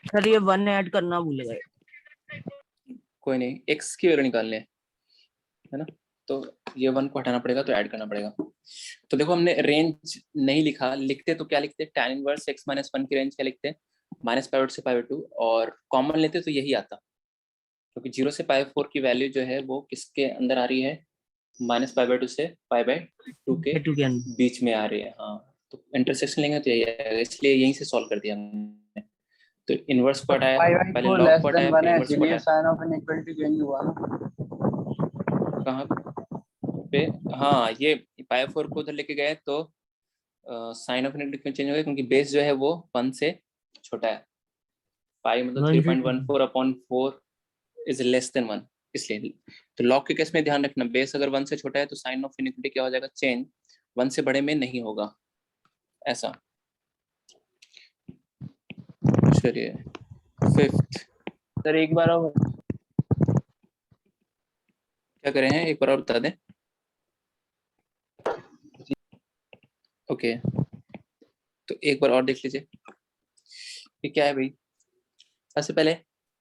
सर ये 1 ऐड करना भूल गए। कोई नहीं, x की वैल्यू निकालने है ना, तो ये 1 को हटाना पड़ेगा, तो ऐड करना पड़ेगा। तो देखो हमने रेंज नहीं लिखा, लिखते तो क्या लिखते? tan इनवर्स x - 1 की रेंज क्या लिखते? -π/2 से π/2, और कॉमन लेते तो यही आता, क्योंकि 0 से π/4 की वैल्यू जो है वो किसके अंदर आ रही है? -π/2 से π/2 के टू के अंदर। बीच में आ रही है। हाँ, तो इंटरसेक्शन लेंगे तो यही आएगा, इसलिए यहीं से सॉल्व कर दिया हमने। तो इनवर्स को हटाया, पहले π/4 लॉग लेस को देन हटाया, 1 फिर है, इनवर्स को इसीलिए हटाया। साइन ऑफ इनइक्वालिटी चेंज हुआ ना। कहाँ पे? हाँ, ये π/4 को उधर लेके गए तो साइन ऑफ इनइक्वालिटी चेंज हो गया, क्योंकि बेस जो है वो 1 से छोटा है। पाई मतलब 3.14/4 इज लेस देन 1, इसलिए। तो लॉग के केस में ध्यान रखना, बेस अगर 1 से छोटा है तो साइन ऑफ इनइक्वालिटी क्या हो जाएगा? चेंज। 1 से बड़े में नहीं होगा, ऐसा। चलिए फिफ्थ। सर एक बार और क्या कर रहे हैं एक बार और बता दें। ओके तो एक बार और देख लीजिए ये क्या है भाई। सबसे पहले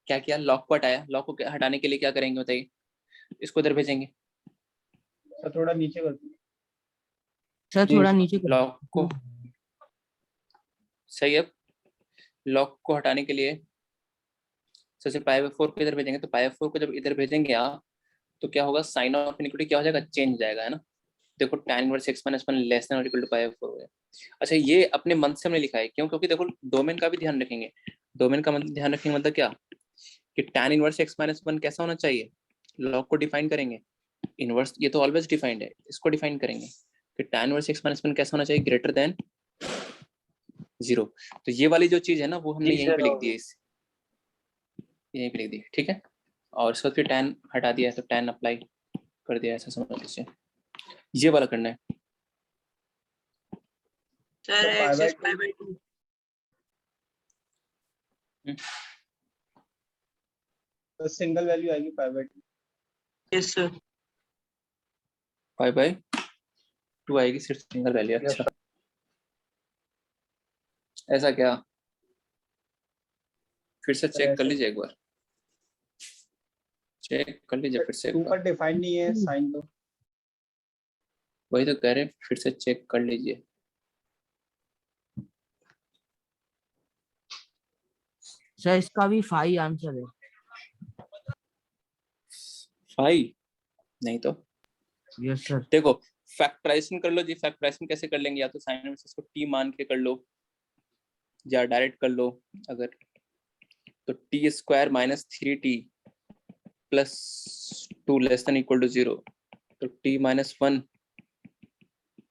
क्या किया, लॉक को हटाया। लॉक को हटाने के लिए क्या करेंगे बताइए, इसको इधर भेजेंगे। थोड़ा नीचे कर सर थोड़ा नीचे कर लॉक को सही है। लॉक को हटाने के लिए सबसे पाई/4 को इधर भेजेंगे, तो पाई/4 को जब इधर भेजेंगे आप तो क्या होगा, साइन ऑफ इनइक्वालिटी क्या हो जाएगा, चेंज हो जाएगा, है ना। देखो tan inverse x - 1 less than और इक्वल टू पाई/4 हो गया। अच्छा ये अपने मन से हमने लिखा है, क्यों, क्योंकि देखो डोमेन का भी ध्यान रखेंगे। डोमेन का मतलब ध्यान रखेंगे मतलब क्या, कि tan इनवर्स x - 1 कैसा होना चाहिए, लॉग को डिफाइन करेंगे। इनवर्स ये तो ऑलवेज डिफाइंड है, इसको डिफाइन करेंगे कि tan इनवर्स x - 1 कैसा होना चाहिए, ग्रेटर देन 0। तो ये वाली जो चीज है ना वो हमने यहीं पे लिख दी है, यहीं पे लिख दी, ठीक है। और इसके बाद फिर tan हटा दिया है तो tan अप्लाई कर दिया, ऐसा समझ लीजिए। ये वाला करना है। सर x is pi/2 तो सिंगल वैल्यू आएगी पाई/2। yes sir पाई/2 आएगी सिर्फ सिंगल वैल्यू। अच्छा ऐसा क्या, फिर से चेक कर लीजिए एक बार, चेक कर लीजिए फिर से एक बार। डिफाइन नहीं है साइन तो। वही तो कह रहे हैं, फिर से चेक कर लीजिए। सर इसका भी 5 आंसर है। 5 नहीं तो यस सर। देखो फैक्टराइजेशन कर लो जी। फैक्टराइजेशन कैसे कर लेंगे, या तो साइन इनवर्स को t मान के कर लो या डायरेक्ट कर लो। अगर तो t² - 3t + 2 less than equal to 0, तो t - 1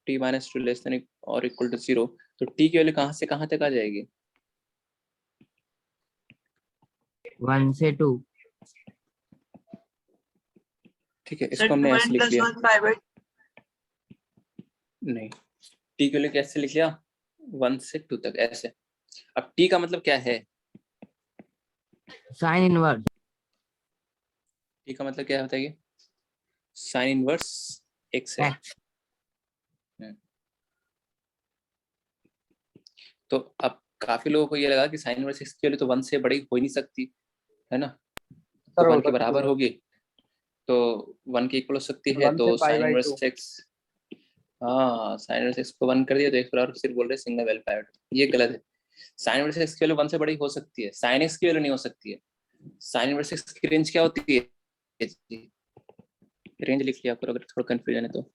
t - 2 लेस देन और इक्वल टू 0, तो t की वैल्यू कहाँ से कहाँ तक आ जाएगी, 1 से 2। ठीक है। sir इसको हमने 2n ऐसे लिख plus लिया, 1 pi/2 नहीं t की वैल्यू कैसे लिख लिया, 1 से 2 तक ऐसे। अब t का मतलब क्या है, साइन इनवर्स। t का मतलब क्या है बताइए, साइन इनवर्स x है। एक्स। तो अब काफी लोगों को ये लगा कि साइन इनवर्स x की वैल्यू तो 1 से बड़ी हो ही नहीं सकती, है ना, तो 1 के बराबर होगी, तो 1 के इक्वल हो सकती है, तो साइन इनवर्स x, हाँ साइन इनवर्स x को 1 कर दिया तो x बराबर सिर्फ बोल रहे सिंगल वैल्यू पाई/2। ये गलत है। साइन इनवर्स x की वैल्यू 1 से बड़ी हो सकती है, साइन x की वैल्यू नहीं हो सकती है। साइन इनवर्स x की रेंज क्या होती है, रेंज लिख लिया करो अगर थोड़ा कंफ्यूजन है तो,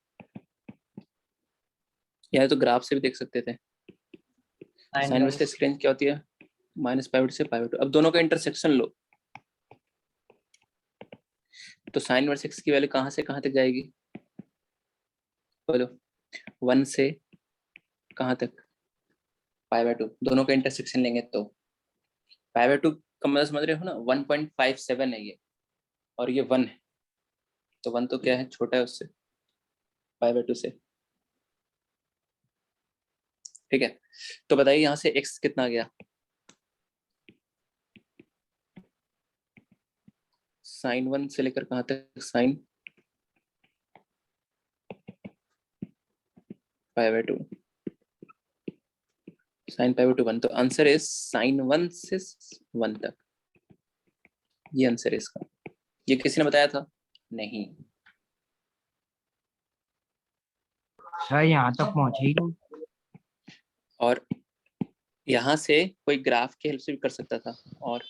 या तो ग्राफ से भी देख सकते थे। साइन इनवर्स x की रेंज क्या होती है, -π/2 से π/2। अब दोनों का इंटरसेक्शन लो, तो साइन इनवर्स x की वैल्यू कहाँ से कहाँ तक जाएगी, बोलो 1 से कहाँ तक, π/2। दोनों का इंटरसेक्शन लेंगे तो π/2 का मतलब समझ रहे हो ना, 1.57 है ये, और ये 1 है, तो 1 तो क्या है, छोटा है उससे, π/2 से, ठीक है। तो बताइए यहाँ से x कितना आ गया, साइन 1 से लेकर कहाँ तक, साइन π/2, साइन π/2 1, तो आंसर इज साइन 1 से 1 तक, ये आंसर है इसका। ये किसी ने बताया था, नहीं। सर यहाँ तक पहुंचे ही नहीं। और यहाँ से कोई ग्राफ की हेल्प से भी कर सकता था, और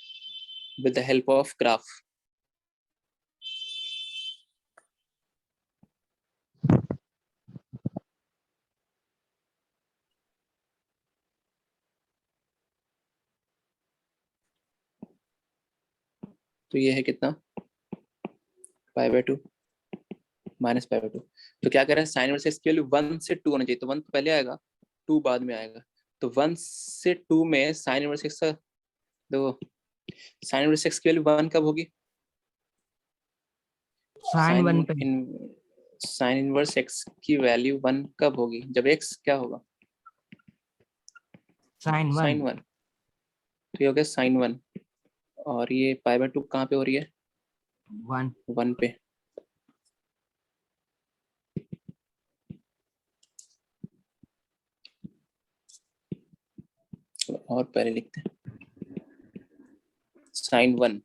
with the help of graph. तो ये है कितना, π/2 -π/2। तो क्या कह रहा है, साइन इनवर्स x की वैल्यू 1 से 2 होना चाहिए, तो 1 तो पहले आएगा, 2 बाद में आएगा। तो 1 से 2 में साइन इनवर्स x का, देखो साइन इनवर्स x की वैल्यू 1 कब होगी, साइन 1 पे। साइन इनवर्स x की वैल्यू 1 कब होगी, जब x क्या होगा, साइन 1। 1। तो ये हो गया साइन 1, और ये π/2 कहाँ पे हो रही है, 1। 1 पे। और पहले लिखते हैं sin 1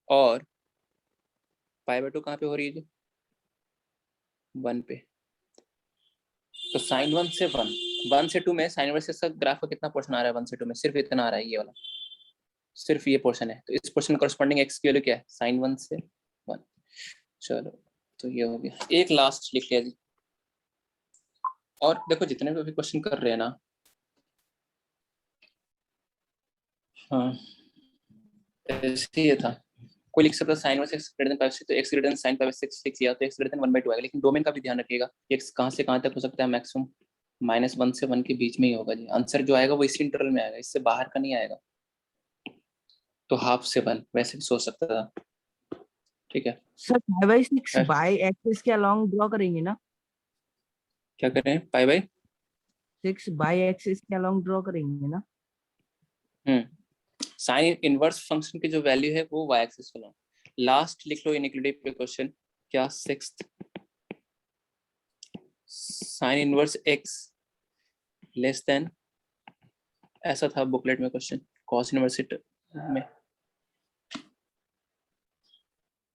और π/2 कहाँ पे हो रही है जी? 1 पे। तो sin 1 से 1 से 2 में साइन इनवर्स का ग्राफ का कितना पोर्शन आ रहा है? 1 से 2 में सिर्फ इतना आ रहा है, ये वाला, सिर्फ ये पोर्शन है। तो इस पोर्शन में करस्पॉन्डिंग x की वैल्यू क्या है? sin 1 से 1। चलो तो ये हो गया। एक लास्ट लिख लिया जी। और देखो जितने भी क्वेश्चन कर रहे हैं ना, हाँ ऐसे ही था, कोई लिख सकता है sin 1 x greater than pi, तो x ग्रेटर देन sin पाई 6 लिख दिया तो x ग्रेटर देन 1/2 आएगा। लेकिन डोमेन का भी ध्यान रखिएगा, x कहाँ से कहाँ तक हो सकता है? मैक्सिमम -1 से 1 के बीच में ही होगा जी। आंसर जो आएगा वो इसी इंटरवल में आएगा, इससे बाहर का नहीं आएगा। तो हाफ से 1 वैसे भी सोच सकता था, ठीक है। सर 5/6 बाय एक्सिस के अलोंग ड्रॉ करेंगे ना? क्या करें? पाई 6 बाय एक्सिस के अलोंग ड्रॉ करेंगे ना? साइन इनवर्स फंक्शन की जो वैल्यू है वो y एक्सिस पे। लास्ट लिख लो इनइक्वालिटी पे क्वेश्चन, क्या 6th sign inverse x less than, ऐसा था बुकलेट में क्वेश्चन कॉस इनवर्स में,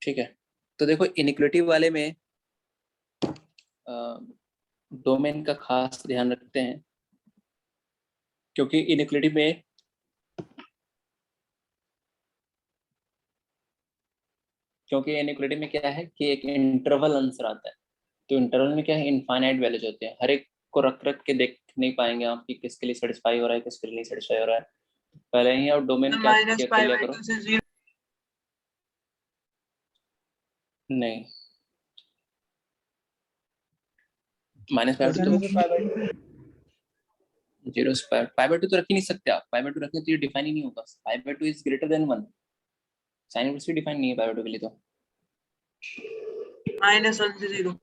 ठीक है। तो देखो इनइक्वालिटी वाले में डोमेन का खास ध्यान रखते हैं, क्योंकि इनइक्वालिटी में इनइक्वालिटी में क्या है कि एक इंटरवल आंसर आता है। तो इंटरवल में क्या है? इनफाइनाइट वैल्यूज होते हैं, हर एक को रख रख के देख नहीं पाएंगे आप कि किसके लिए सेटिस्फाई हो रहा है, किसके लिए नहीं सेटिस्फाई हो रहा है। पहले ही आप डोमेन क्या माइनस कर लिया करो। π/2 से 0। नहीं, -π/2 जीरो स्क्वायर π/2 तो रख ही नहीं सकते आप। π/2 रखने तो ये डिफाइन ही नहीं होगा। π/2 is greater than 1, sine inverse भी डिफाइन नहीं है π/2 के लिए। तो -1 से 0।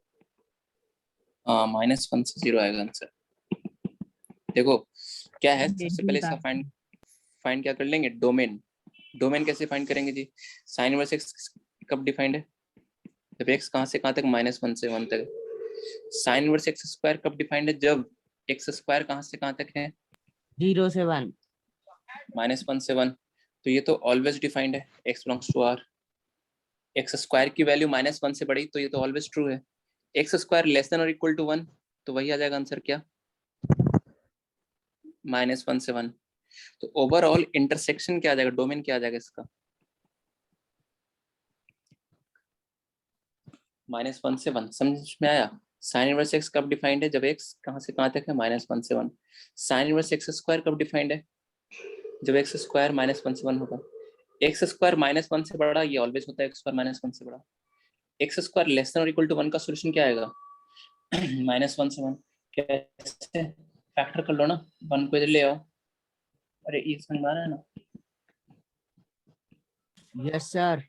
हाँ -1 से 0 आएगा आंसर। देखो क्या है, सबसे पहले इसका फाइंड क्या कर लेंगे? डोमेन कैसे फाइंड करेंगे जी? साइन इनवर्स x कब डिफाइंड है? जब x कहाँ से कहाँ तक? -1 से 1 तक। साइन इनवर्स x स्क्वायर कब डिफाइंड है? जब x स्क्वायर कहाँ से कहाँ तक है? 0 से 1। -1 से 1। तो ये तो ऑलवेज डिफाइंड है, x belongs to r। x square की वैल्यू -1 से बड़ी, तो ये तो ऑलवेज ट्रू है। x स्क्वायर लेस देन और इक्वल टू 1, तो वही आ जाएगा आंसर, क्या? -1 से 1। तो ओवरऑल इंटरसेक्शन क्या आ जाएगा? डोमेन क्या आ जाएगा इसका? -1 से 1। समझ में आया? साइन इनवर्स x कब डिफाइंड है? जब x कहाँ से कहाँ तक है? -1 से 1। साइन इनवर्स x स्क्वायर कब डिफाइंड है? जब x स्क्वायर -1 से 1 होगा। x स्क्वायर -1 से बड़ा, ये ऑलवेज होता है x स्क्वायर -1 से बड़ा। x स्क्वायर लेस देन और इक्वल टू 1 का सॉल्यूशन क्या आएगा? -1 से 1। कैसे? फैक्टर कर लो ना, 1 को इधर ले आओ। अरे ये समझ में आ रहा है ना? Yes sir.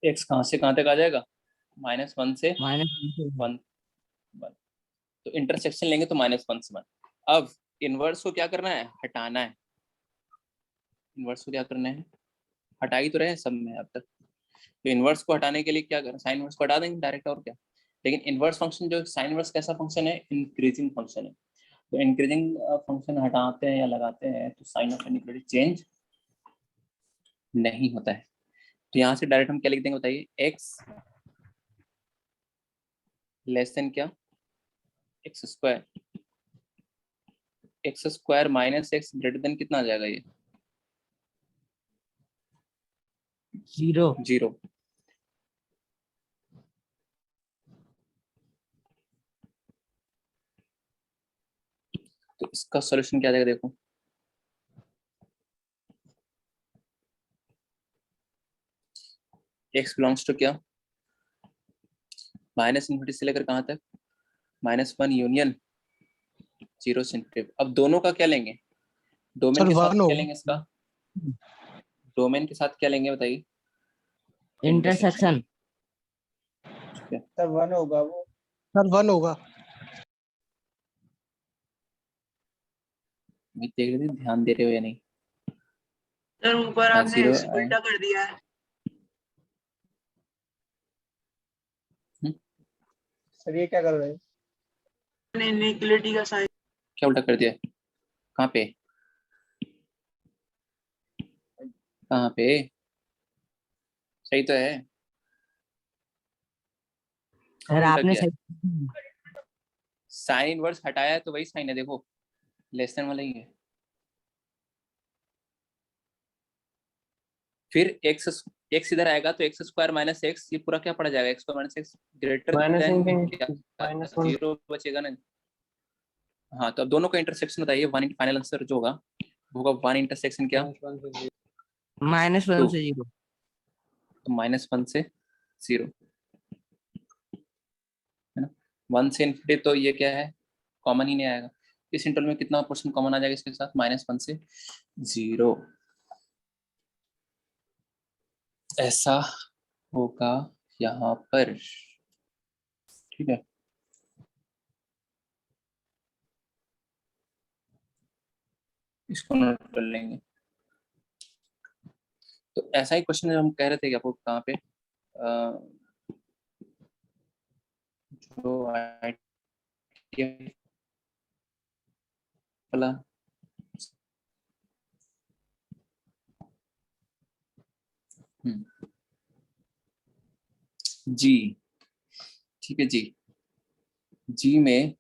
x कहाँ से कहाँ तक आ जाएगा? -1 से -1 1। तो इंटरसेक्शन लेंगे तो -1 से 1। अब इनवर्स को क्या करना है? हटाना है। इनवर्स को क्या करना है? हटा ही तो रहे हैं सब में अब तक। तो इनवर्स को हटाने के लिए क्या करना? साइन इनवर्स को हटा देंगे डायरेक्ट, और क्या। लेकिन इनवर्स फंक्शन जो साइन इनवर्स कैसा फंक्शन है? इंक्रीजिंग फंक्शन है। तो इंक्रीजिंग फंक्शन हटाते हैं या लगाते हैं तो साइन ऑफ इनइक्वालिटी चेंज नहीं होता है। तो यहाँ से डायरेक्ट हम क्या लिख देंगे बताइए? x लेस देन क्या? X square -x greater than कितना आ जाएगा? ये 0। तो इसका सॉल्यूशन क्या आ जाएगा? देखो x बिलोंग्स टू क्या? -इनफिनिटी से लेकर कहाँ तक? -1 यूनियन 0 से इनफिनिटी। अब दोनों का क्या लेंगे? डोमेन के साथ क्या लेंगे? इसका डोमेन के साथ क्या लेंगे बताइए? इंटरसेक्शन। सर 1 होगा वो। सर 1 होगा। मैं देख रही थी, ध्यान दे रहे हो या नहीं? सर ऊपर हाँ, हमने 0 x उल्टा कर दिया है। सर ये क्या कर रहे हैं? इनइक्वालिटी का साइन। क्या उल्टा कर दिया? कहाँ पे? कहाँ पे? सही तो है। सर उल्टा आपने किया। सही। साइन इनवर्स हटाया है तो वही साइन है, देखो लेस देन वाला ही है। फिर एक्स इधर आएगा तो एक्स स्क्वायर माइनस एक्स, ये पूरा क्या पड़ा जाएगा? X square minus x greater minus than one क्या? Minus one. जीरो बचेगा ना। हाँ, तो अब दोनों का इंटरसेक्शन बताइए। वन फाइनल आंसर जो होगा वो होगा वन इंटरसेक्शन क्या? -1 टू। से 0। तो -1 से 0 है ना। 1 से इन्फिनिटी तो ये क्या है? कॉमन ही नहीं आएगा। इस इंटरवल में कितना परसेंट कॉमन आ जाएगा इसके साथ? -1 से 0। ऐसा होगा यहाँ पर, ठीक है। इसको नोट कर लेंगे। तो ऐसा ही क्वेश्चन हम कह रहे थे कि आपको कहाँ पे जो वाला जी, ठीक है जी। जी में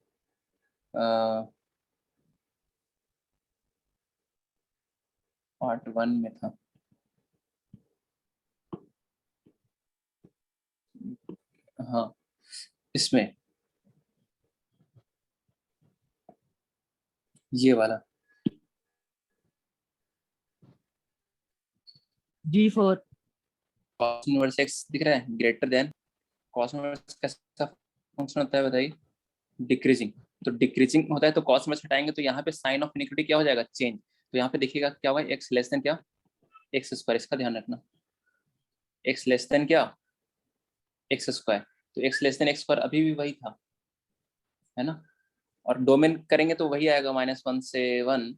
पार्ट 1 में था। हाँ, इसमें ये वाला G4। cos इनवर्स x दिख रहा है ग्रेटर देन। cos इनवर्स कैसा फंक्शन होता है बताइए? डिक्रीजिंग। तो डिक्रीजिंग होता है तो cos इनवर्स हटाएंगे तो यहाँ पे साइन ऑफ इनइक्वालिटी क्या हो जाएगा? चेंज। तो यहाँ पे देखिएगा क्या होगा? x लेस देन क्या? X square. इसका ध्यान रखना, x लेस देन क्या? X square. तो x less than x square अभी भी वही था, है ना। और डोमेन करेंगे तो वही आएगा -1 से 1।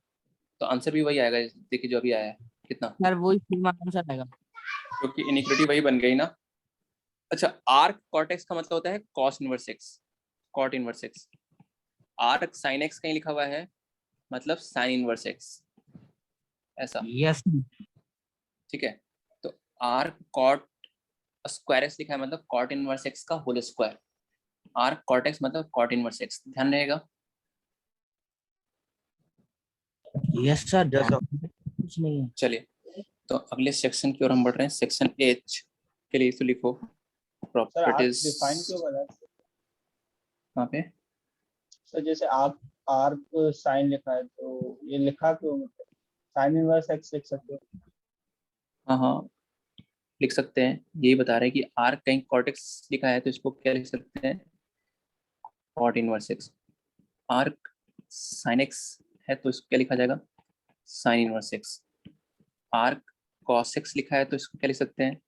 तो आंसर भी वही आएगा, देखिए जो अभी आया है कितना, सर वही सेम आंसर आएगा। क्योंकि इनइक्वालिटी वही बन गई ना। अच्छा, आर्क कॉट एक्स का मतलब होता है cos inverse x, cot inverse x. Arc sine x कहीं लिखा हुआ है, मतलब साइन इनवर्स एक्स, ऐसा। यस। ठीक है, तो आर्क कॉट स्क्वायर एक्स लिखा है, मतलब कॉट इनवर्स एक्स का whole square. Arc cot x मतलब कॉट इनवर्स एक्स, ध्यान रहेगा। यस सर, कुछ नहीं है। चलिए, तो अगले सेक्शन की ओर हम बढ़ रहे हैं। सेक्शन एच के लिए तो लिखो सर आर्क प्रॉपर्टीज। डिफाइन क्यों बना? कहाँ पे? सर जैसे आर्क आर्क साइन लिखा है तो ये लिखा क्यों? मतलब साइन इनवर्स एक्स लिख सकते हो। हाँ हाँ, लिख सकते हैं। यही बता रहे हैं कि आर्क कहीं कॉर्टेक्स लिखा है तो इसको क्या लिख सकते हैं? Cot inverse x. Arc sine x है तो इसको क्या लिखा जाएगा? Sine inverse x. Arc cos x लिखा है तो इसको क्या लिख सकते हैं?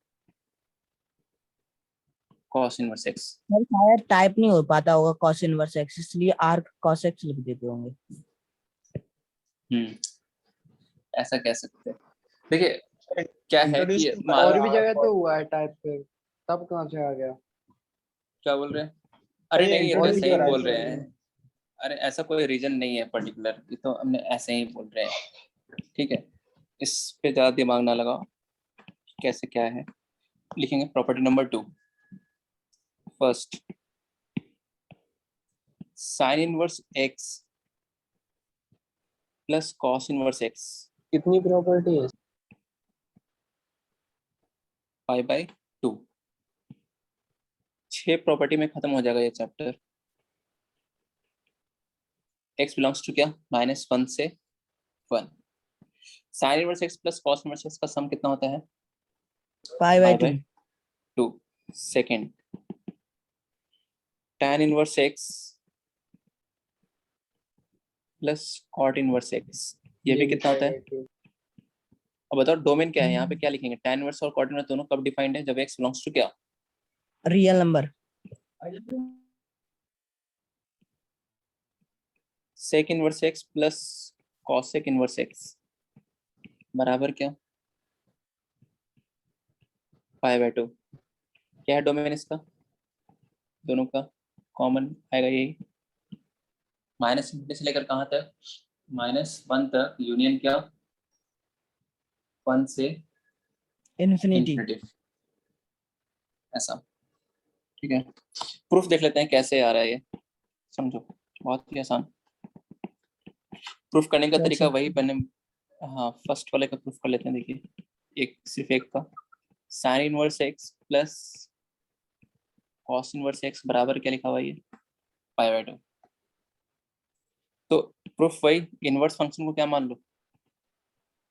Cos inverse x. सर शायद टाइप नहीं हो पाता होगा cos इनवर्स x, इसलिए आर्क cos x लिख देते होंगे। ऐसा कह सकते हैं। देखिए क्या है इंट्रोड्यूस कि क्यों करा और है भी आर्क जगह और? तो हुआ है टाइप पे, तब कहाँ से आ गया? क्या बोल रहे हैं? सर अरे ये नहीं, ये तो और भी इंट्रोड्यूस ऐसे ही करा जगह है बोल तो रहे सर। हुआ हैं। है। अरे ऐसा कोई रीजन नहीं है पर्टिकुलर, ये तो हमने ऐसे ही बोल रहे हैं। ठीक है, इस पे ज्यादा दिमाग ना लगाओ। कैसे क्या है, लिखेंगे property number 2। First, sign inverse x plus cos inverse x कितनी प्रॉपर्टी है? π/2। 6 प्रॉपर्टी में खत्म हो जाएगा ये चैप्टर। x बिलोंग्स टू क्या? -1 से 1। Sine inverse x plus cos inverse x का सम कितना होता है? π/2। π/2। Second, tan inverse x plus cot inverse x, ये भी भी कितना होता है? 5/2। अब बताओ डोमेन क्या है, यहाँ पे क्या लिखेंगे? tan इनवर्स और कॉट इनवर्स दोनों कब डिफाइंड है? जब x बिलोंग्स टू क्या? Real number. Sec inverse x plus cosec inverse x बराबर क्या? π/2। क्या है डोमेन इसका? दोनों का कॉमन आएगा यही। माइनस इन्फिनिटी से लेकर कहाँ तक, -1 तक, यूनियन क्या, 1 से इन्फिनिटी। इन्फिनिटी, ऐसा। ठीक है, प्रूफ देख लेते हैं कैसे आ रहा है ये, समझो बहुत ही आसान। प्रूफ करने का तरीका वही मैंने, हाँ फर्स्ट वाले का प्रूफ कर लेते हैं। देखिए एक, सिर्फ एक का, sign inverse x plus cos inverse x बराबर क्या लिखा हुआ है ये, π/2। तो प्रूफ वही, इनवर्स फंक्शन को क्या मान लो,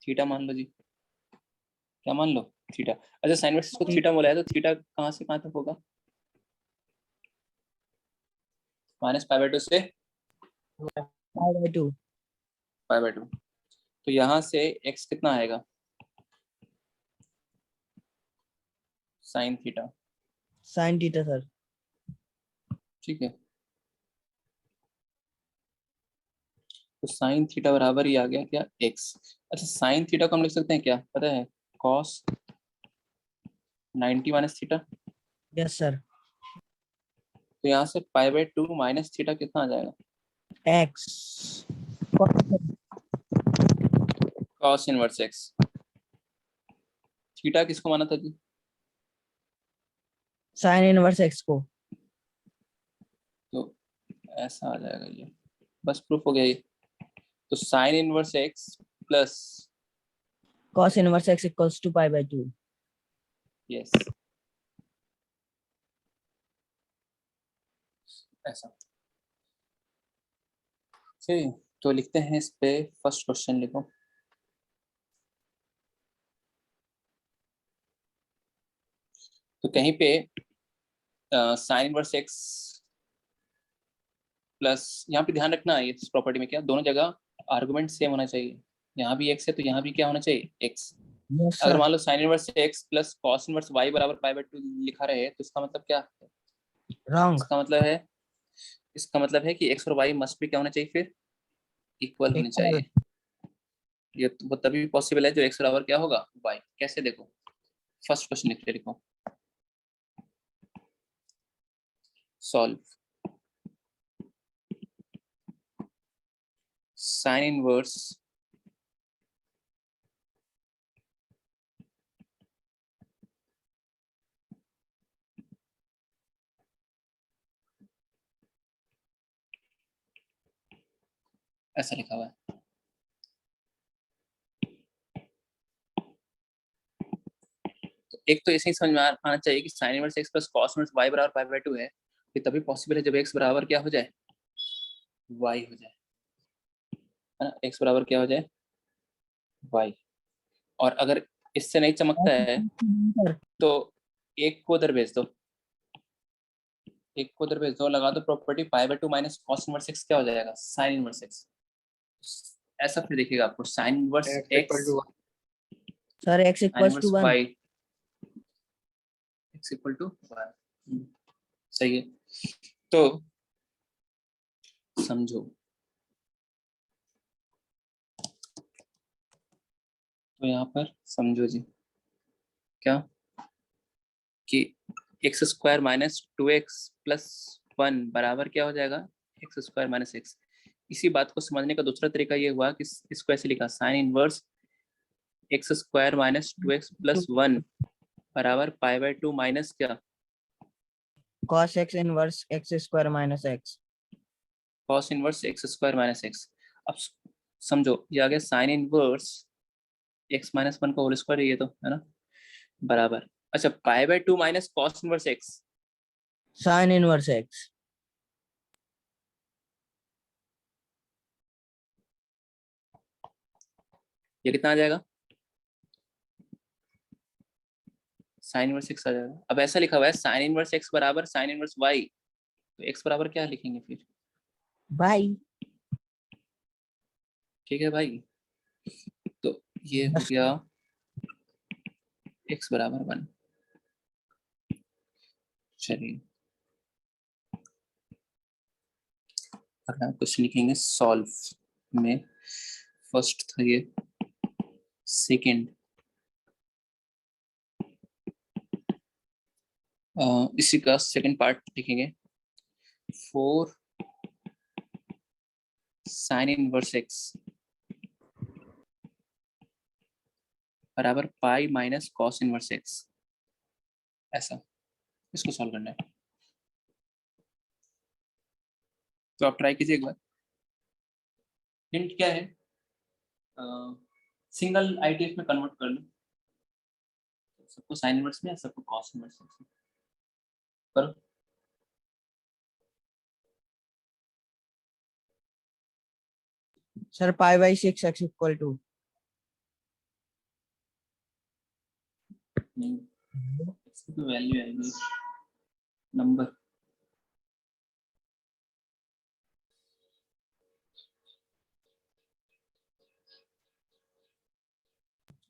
थीटा मान लो जी, क्या मान लो, थीटा। अच्छा साइन इनवर्स को थीटा बोला है, तो थीटा कहाँ से कहाँ तक होगा, -π/2 से π/2। π/2। तो यहाँ से x कितना आएगा, sine theta. Sine theta sir. ठीक है, तो साइन थीटा बराबर ही आ गया क्या, x। अच्छा साइन थीटा को हम लिख सकते हैं क्या, पता है, cos 90 minus theta. Yes sir. तो यहाँ से π/2 माइनस थीटा कितना आ जाएगा, x. cos inverse x। Theta किसको माना था जी, साइन इनवर्स एक्स को। तो ऐसा आ जाएगा ये, बस प्रूफ हो गया ये। तो sine inverse x plus, cos inverse x equals to π/2। Yes ऐसा। ठीक, तो लिखते हैं इस पे, फर्स्ट क्वेश्चन लिखो। तो कहीं पे साइन इनवर्स एक्स प्लस, यहाँ पे ध्यान रखना है इस प्रॉपर्टी में क्या, दोनों जगह आर्गुमेंट सेम होना चाहिए। यहाँ भी x है तो यहाँ भी क्या होना चाहिए, x। यस अगर सर। मान लो sine inverse x plus cos inverse y बराबर π/2 लिखा रहे, तो इसका मतलब क्या है, रॉन्ग। इसका मतलब है कि x और y मस्ट भी क्या होना चाहिए, फिर इक्वल होने इक्वल। चाहिए। ये तो वो तभी पॉसिबल है जो x बराबर क्या होगा, y। कैसे, देखो फर्स्ट क्वेश्चन लिख ले, लिखो सॉल्व साइन इनवर्स ऐसा लिखा हुआ है। तो एक तो ऐसे ही समझ में आना चाहिए कि sine inverse x plus cos inverse y बराबर π/2 है, ये तभी पॉसिबल है जब x बराबर क्या हो जाए, y हो जाए, है ना, x बराबर क्या हो जाए, y। और अगर इससे नहीं चमकता है तो एक को उधर भेज दो, एक को उधर भेज दो, लगा दो property, π/2 minus cos inverse x क्या हो जाएगा, साइन इनवर्स x। ऐसा फिर देखिएगा आपको, sine inverse x sir x sine equals inverse to 1। y x equal to 1। सही है, तो समझो, तो यहाँ पर समझो जी क्या, कि x square minus 2x plus 1 बराबर क्या हो जाएगा, एक्स स्क्वायर माइनस एक्स। इसी बात को समझने का दूसरा तरीका ये हुआ कि इसको ऐसे लिखा, sign inverse x square minus 2x plus 1 बराबर π/2 माइनस क्या, cos x inverse x square minus x. Cos inverse x square minus x. अब समझो ये आ गया साइन इनवर्स x माइनस 1 का होल स्क्वायर, ये तो है ना, बराबर। अच्छा π/2 minus cos inverse x, sine inverse x. ये कितना आ जाएगा, साइन इनवर्स एक्स आ जाएगा। अब ऐसा लिखा हुआ है साइन इनवर्स एक्स बराबर साइन इनवर्स वाई, तो एक्स बराबर क्या लिखेंगे फिर, बाई। ठीक है भाई। तो ये हो गया एक्स बराबर 1। चलिए अगला क्वेश्चन लिखेंगे सॉल्व में, फर्स्ट था ये, सेकंड इसी का सेकंड पार्ट लिखेंगे। 4 साइन इनवर्स एक्स बराबर pi minus cos inverse x, ऐसा इसको सॉल्व करना है। तो आप ट्राई कीजिए एक बार। हिंट क्या है, सिंगल आईटीएफ में कन्वर्ट कर लो, सबको साइन इनवर्स में या सबको कॉस इनवर्स में करो। Sir pi by 6x equal to नहीं, इसकी तो वैल्यू आएगी नंबर।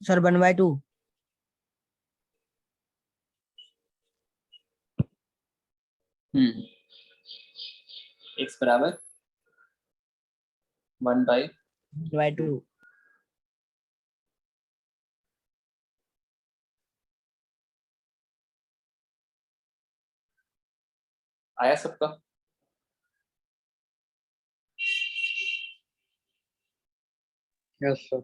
सर 1/2 एक्स बराबर 1/2। आया सबका? Yes sir.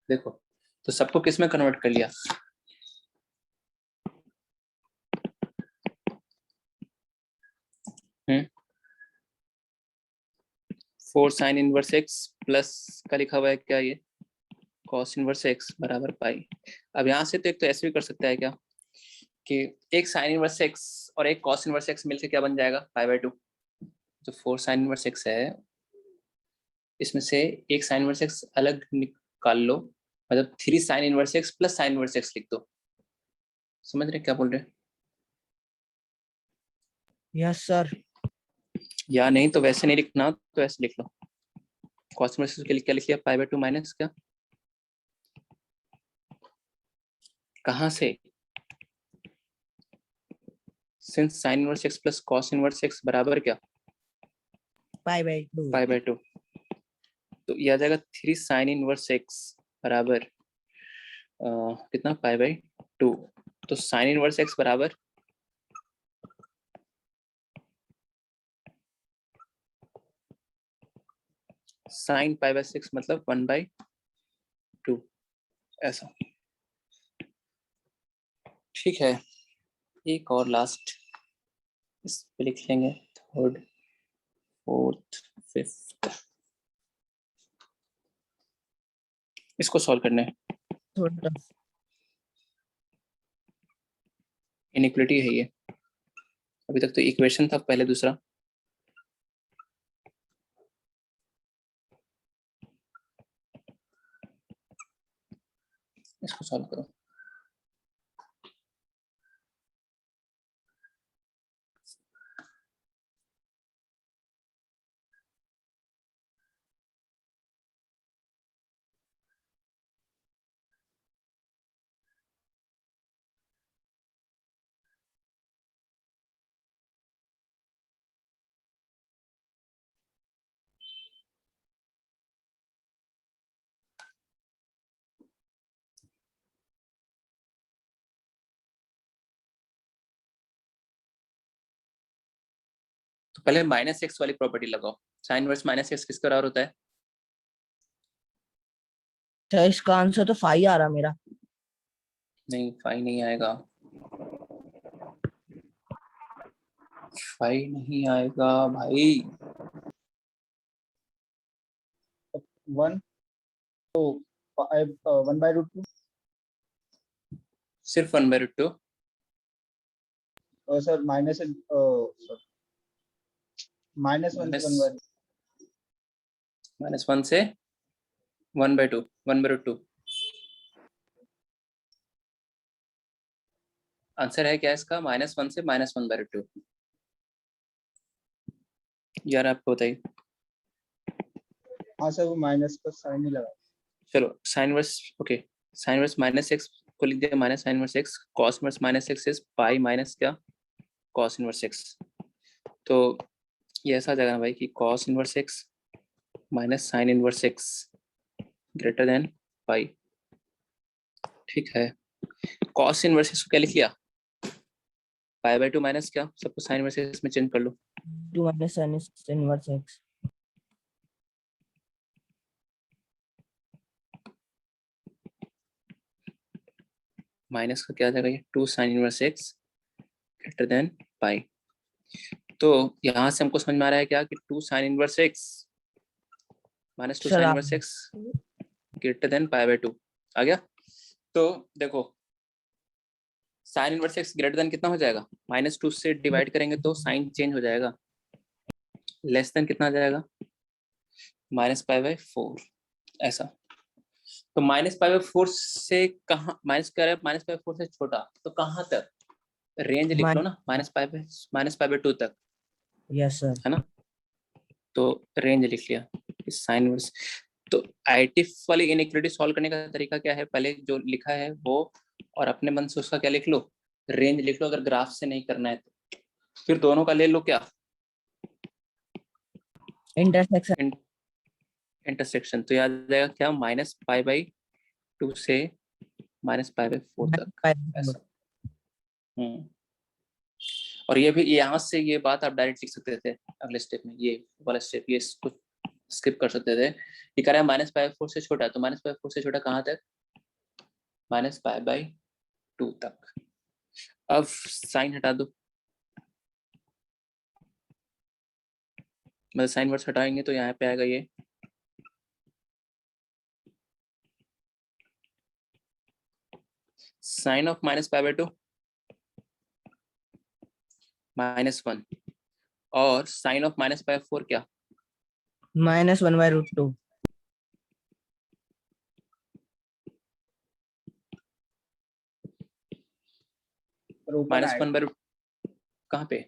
देखो तो सबको किस में कन्वर्ट कर लिया? Four sine inverse x plus का लिखा हुआ है क्या, ये कॉस इनवर्स एक्स बराबर पाई। अब यहाँ से तो एक तो ऐसे भी कर सकता है क्या कि एक साइन इनवर्स एक्स और एक कॉस इनवर्स एक्स मिलकर क्या बन जाएगा, पाई/2। जो फोर साइन इनवर्स एक्स है इसमें से एक साइन इनवर्स एक्स अलग निकाल लो, मतलब 3 sign inverse x plus sign inverse x लिख दो। समझ रहे क्या बोल रहे हैं? Yes sir. या नहीं तो वैसे नहीं लिखना, तो ऐसे लिख लो। कॉस इनवर्स के लिए क्या लिख लिया, पाई/2 माइनस क्या, कहाँ से, since sign inverse x plus cos inverse x बराबर क्या, पाई/2 पाई/2। तो ये आ जाएगा 3 साइन इनवर्स एक्स बराबर कितना, पाई/2। तो साइन इनवर्स एक्स बराबर साइन पाई/6 मतलब 1/2, ऐसा। ठीक है, एक और लास्ट इस पे लिख लेंगे, थर्ड फोर्थ फिफ्थ, इसको सॉल्व करना है। थोड़ा इनइक्वालिटी है ये, अभी तक तो इक्वेशन था पहले दूसरा। इसको सॉल्व करो। तो पहले -x वाली प्रॉपर्टी लगाओ। साइन इनवर्स -x किसका बराबर होता है? सर इसका आंसर तो 5 आ रहा मेरा। नहीं, 5 नहीं आएगा, 5 नहीं आएगा भाई। 1 तो 1/√2 सिर्फ 1/2। और सर माइनस -1 से 1/2 -1 से 1/2, 1/2। आंसर है क्या इसका, -1 से -1/2। यार आपको बताइए। हाँ सर वो माइनस का साइन ही लगा। चलो sine inverse, okay, sign inverse -x को लिख दिया minus sine inverse x, cos inverse -x is pi minus क्या, cos इनवर्स x। तो ये ऐसा आ जाएगा ना भाई कि cos inverse x minus sine inverse x greater than pi. ठीक है, कॉस इनवर्स एक्स को क्या लिख लिया, पाई बाय 2 माइनस क्या, सबको साइन इनवर्स एक्स में चेंज कर लो। 2 minus sin inverse x. Minus का क्या आ जाएगा, ये 2 sine inverse x greater than pi. तो यहाँ से हमको समझ में आ रहा है क्या कि 2 sine inverse x minus 2 sir, sine आप- inverse x greater than pi by 2 आ गया। तो देखो sine inverse x greater than कितना हो जाएगा, -2 से डिवाइड करेंगे तो साइन चेंज हो जाएगा, लेस देन कितना आ जाएगा, -π/4 ऐसा। तो -π/4 से कहाँ माइनस कर रहा है, -π/4 से छोटा तो कहाँ तक, रेंज लिख लो ना, -π/2 तक, Yes sir. है ना। तो रेंज लिख लिया साइन इनवर्स। तो आईटिफ वाली इनइक्वालिटी सॉल्व करने का तरीका क्या है, पहले जो लिखा है वो और अपने मन से उसका क्या लिख लो, रेंज लिख लो, अगर ग्राफ से नहीं करना है तो फिर दोनों का ले लो क्या, Intersection. इंटरसेक्शन। तो याद आ जाएगा क्या, -π/2 से -π/4 तक ऐसा। और ये भी यहाँ से ये बात आप डायरेक्ट लिख सकते थे अगले स्टेप में, ये वाला स्टेप ये इसको स्किप कर सकते थे। ये कह रहा है -π/4 से छोटा, तो -π/4 से छोटा कहाँ तक, -π/2 तक। अब साइन हटा दो, मतलब साइन वर्स हटाएंगे तो यहाँ पे आएगा ये साइन ऑफ -π/2 -1 और साइन ऑफ -π/4 क्या, -1/√2. पर ऊपर आएगा। -1/, कहाँ पे,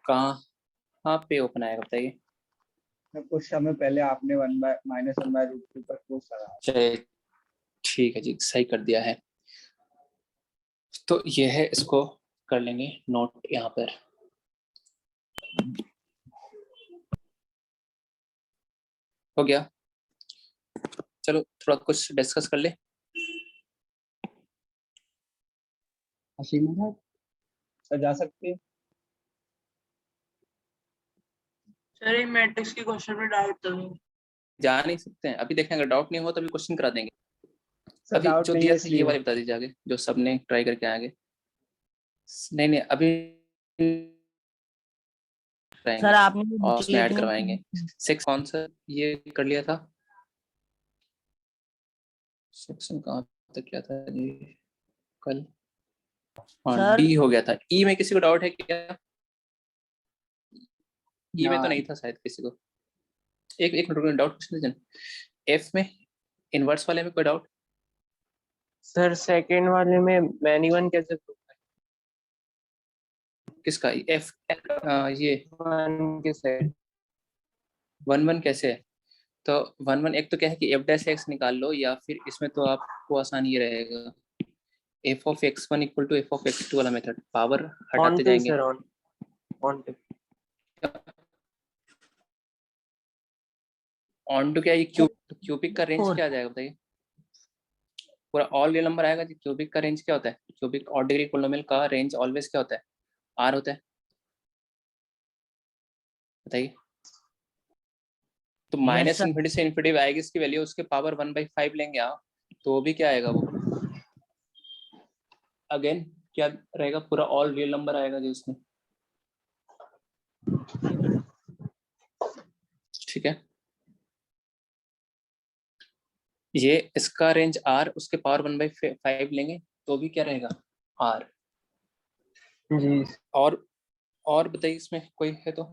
कहाँ पे ओपन आएगा बताइए। कुछ समय पहले आपने -1/√2 पर क्लोज करा। चलिए ठीक है जी, सही कर दिया है। तो ये है, इसको कर लेंगे नोट यहाँ पर। हो गया, चलो थोड़ा कुछ डिस्कस कर ले। हसीम है सर जा सकते हैं। सर ये मैट्रिक्स की क्वेश्चन में डाउट था। जा नहीं सकते हैं अभी, देखें अगर डाउट नहीं हो तो अभी क्वेश्चन करा देंगे। सर अभी डाउट जो नहीं दिया है था ये इसलिए। वाले बता दीजिए आगे, जो सबने ट्राई करके आगे। नहीं नहीं अभी सर आपने और उसमें ऐड नीचे करवाएंगे। 6 कौन सा ये कर लिया था, सेक्शन कहाँ तक किया था जी कल, हाँ सर डी हो गया था। ई में किसी को डाउट है क्या, ई में तो ना। नहीं था शायद किसी को। एक एक मिनट डाउट पूछ लीजिए। एफ में इनवर्स वाले में कोई डाउट, सर सेकंड वाले में मैनी वन कैसे किसका, एफ ये वन के साइड 1 1 कैसे है। तो 1 1 एक तो क्या है कि f'(x) निकाल लो, या फिर इसमें तो आपको आसान ये रहेगा f(x1) = f(x2) वाला मेथड, पावर ऑन हटाते पे जाएंगे। सर ऑन पे ऑन टू क्या, ये क्यूबिक का रेंज क्या आ जाएगा बताइए, पूरा ऑल रियल नंबर आएगा जी। क्यूबिक का रेंज क्या होता है, क्यूबिक ऑड डिग्री पॉलिनोमियल का रेंज ऑलवेज क्या होता है, r होता है, बताइए। तो Yes, sir. -∞ से इन्फिनिटी आएगी इसकी वैल्यू, उसके पावर 1/5 लेंगे आप, तो वो भी क्या आएगा, वो अगेन क्या रहेगा, पूरा ऑल रियल नंबर आएगा जी उसमें। ठीक है, ये इसका रेंज r, उसके पावर 1/5 लेंगे तो भी क्या रहेगा, r। जी और बताइए इसमें कोई है तो,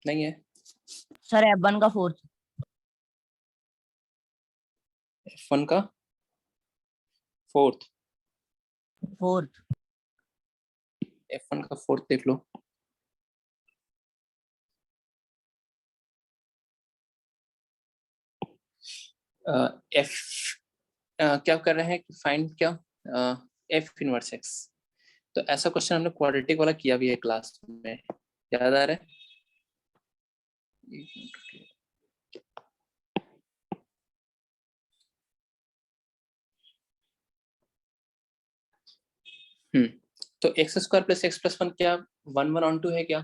नहीं है। सर F1 का फोर्थ f1 का फोर्थ, f1 का फोर्थ देख लो। एफ क्या कर रहे हैं कि फाइंड क्या, f इनवर्स x। तो ऐसा क्वेश्चन हमने क्वाड्रेटिक वाला किया भी है क्लास में, याद आ रहा है। तो x square plus x plus one क्या 1/(1/(2) है क्या?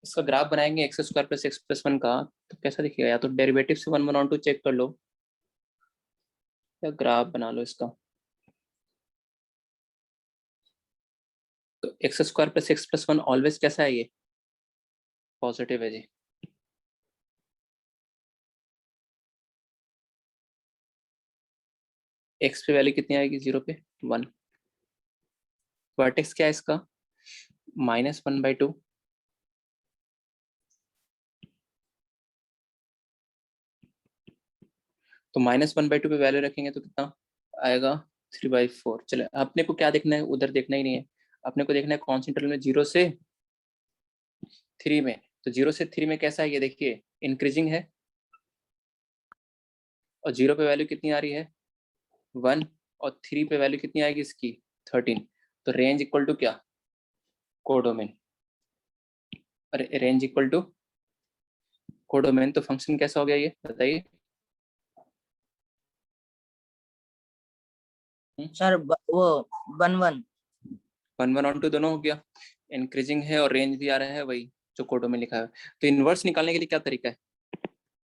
इसका ग्राफ बनाएंगे x square plus x plus one का, तो कैसा दिखेगा? या तो डेरिवेटिव से 1/(1)(2) चेक कर लो, या ग्राफ बना लो इसका। तो x square plus x plus one always कैसा है? ये पॉजिटिव है जी। एक्स पे वैल्यू कितनी आएगी? 0 पे 1। वर्टेक्स क्या है इसका? -1/2। तो -1/2 पे वैल्यू रखेंगे तो कितना आएगा? 3/4। चले, अपने को क्या देखना है? उधर देखना ही नहीं है, अपने को देखना है कौन सी इंटरवल में 0 से 3 में। तो 0 से 3 में कैसा है? ये देखिए इंक्रीजिंग है, और 0 पे वैल्यू कितनी आ रही है? 1, और 3 पे वैल्यू कितनी आएगी इसकी? 13। तो रेंज इक्वल टू क्या? कोडोमेन। अरे रेंज इक्वल टू कोडोमेन, तो फंक्शन कैसा हो गया ये बताइए? सर वो 1/1। 1/(1)(2) दोनों हो गया, इंक्रीजिंग है और रेंज भी आ रहा है वही जो कोडोमेन लिखा है। तो इनवर्स निकालने के लिए क्या तरीका है?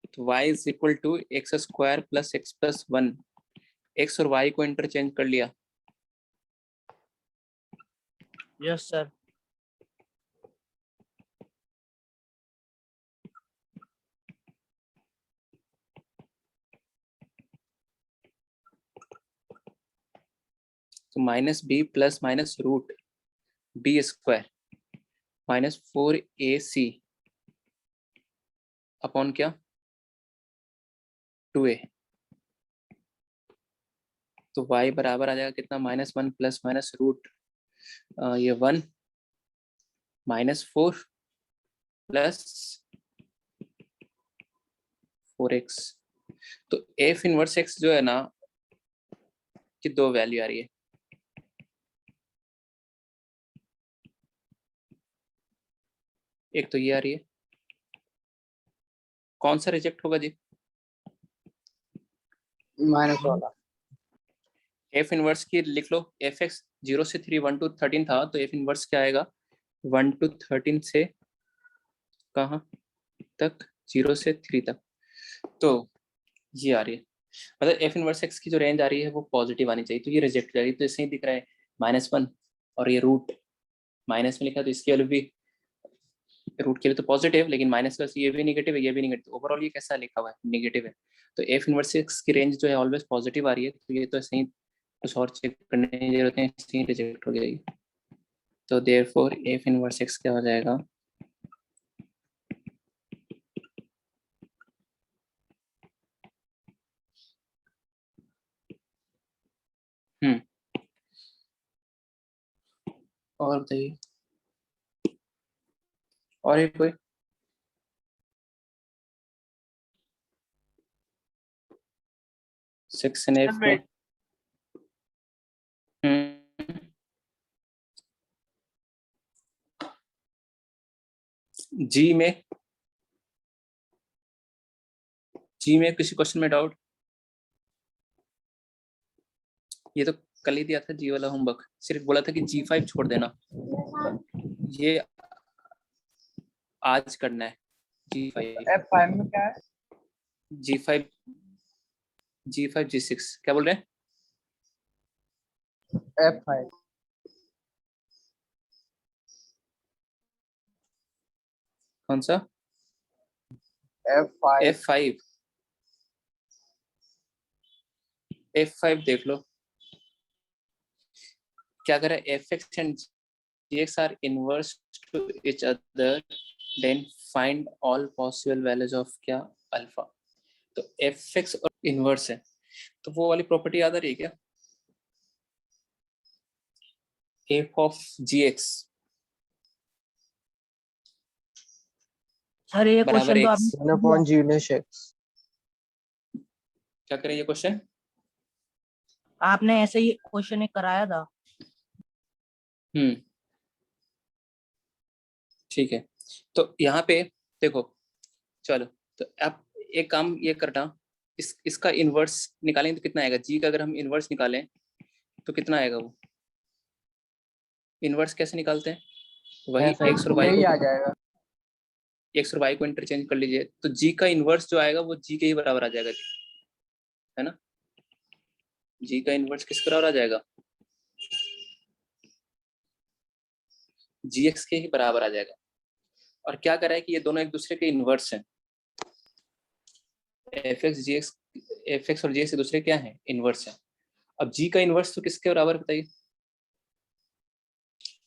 तो y is equal to x square plus x plus one. X और y को इंटरचेंज कर लिया। Yes sir. तो -b plus minus root b square -4ac upon क्या? 2a। तो y बराबर आ जाएगा कितना? -1 प्लस माइनस रूट ये 1 -4 प्लस 4x। तो f इनवर्स x जो है ना, कि 2 वैल्यू आ रही है। एक तो ये आ रही है, कौन सा रिजेक्ट होगा जी? माइनस वाला। एफ इनवर्स की लिख लो, एफ एक्स 0 से 3 1 to 13 था, तो एफ इनवर्स क्या आएगा? 1 to 13 से कहाँ तक? 0 से 3 तक। तो ये आ रही है, मतलब एफ इनवर्स एक्स की जो रेंज आ रही है वो पॉजिटिव आनी चाहिए, तो ये रिजेक्ट हो जाएगी। तो इससे ही दिख रहा है -1, और ये रूट माइनस में लिखा, तो इसकी वैल्यू भी रूट के लिए तो पॉजिटिव, लेकिन माइनस प्लस ये भी नेगेटिव है, ये भी नेगेटिव, ओवरऑल ये कैसा लिखा हुआ है? नेगेटिव है। तो एफ इनवर्स एक्स की रेंज जो है ऑलवेज पॉजिटिव आ रही है, तो ये तो ऐसे ही कुछ और चेक करने की जरूरत है, ऐसे ही रिजेक्ट हो जाएगी। तो देयरफॉर एफ इनवर्स एक्स क्या हो जाएगा? और बताइए, और एक कोई? सेक्शन एफ में जी में किसी क्वेश्चन में डाउट? ये तो कल ही दिया था जी वाला होमवर्क, सिर्फ बोला था कि G5 छोड़ देना, ये आज करना है। G5 F5 में क्या है? G5 G6 क्या बोल रहे हैं? F5 कौन सा? F5 F5 देख लो क्या करे। Fx and Gx are inverse to each other, then find all possible values of क्या? अल्फा। तो Fx और इनवर्स है, तो वो वाली प्रॉपर्टी याद आ रही है क्या? F of Gx सर ये बराबर क्वेश्चन तो x। आपने 1/g dash x। क्या करें ये क्वेश्चन? आपने ऐसे ही क्वेश्चन एक कराया था। ठीक है, तो यहाँ पे देखो, चलो तो आप एक काम ये करना, इसका इनवर्स निकालेंगे तो कितना आएगा? जी का अगर हम इनवर्स निकालें तो कितना आएगा वो? इनवर्स कैसे निकालते हैं? वही ऐसा एक्स और वाई यही को, आ जाएगा। एक्स और वाई को इंटरचेंज कर लीजिए, तो जी का इनवर्स जो आएगा वो जी के ही बराबर आ जाएगा, है ना? जी का इनवर्स किस बराबर आ जाएगा? जी एक्स के ही बराबर आ जाएगा। और क्या करा है कि ये दोनों एक दूसरे के इनवर्स हैं। एफ एक्स और जी एक्स एक दूसरे क्या है? इनवर्स है। अब जी का इनवर्स तो किसके बराबर बताइए?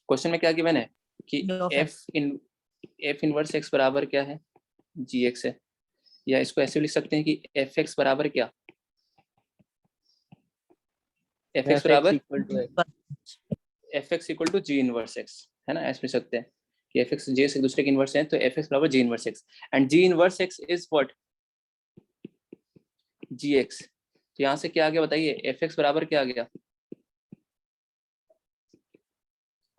क्वेश्चन में क्या गिवन है कि एफ इनवर्स एक्स बराबर क्या है? जी एक्स है। या इसको ऐसे लिख सकते हैं कि एफ एक्स बराबर क्या? एफ एक्स बराबर f x equal to g inverse x, है ना? ऐसे लिख सकते हैं कि एफ एक्स जी एक्स एक दूसरे के इनवर्स हैं, तो एफ एक्स बराबर g inverse x, and g inverse x is what? G x. तो यहाँ से क्या आ गया बताइए? एफ एक्स बराबर क्या आ गया?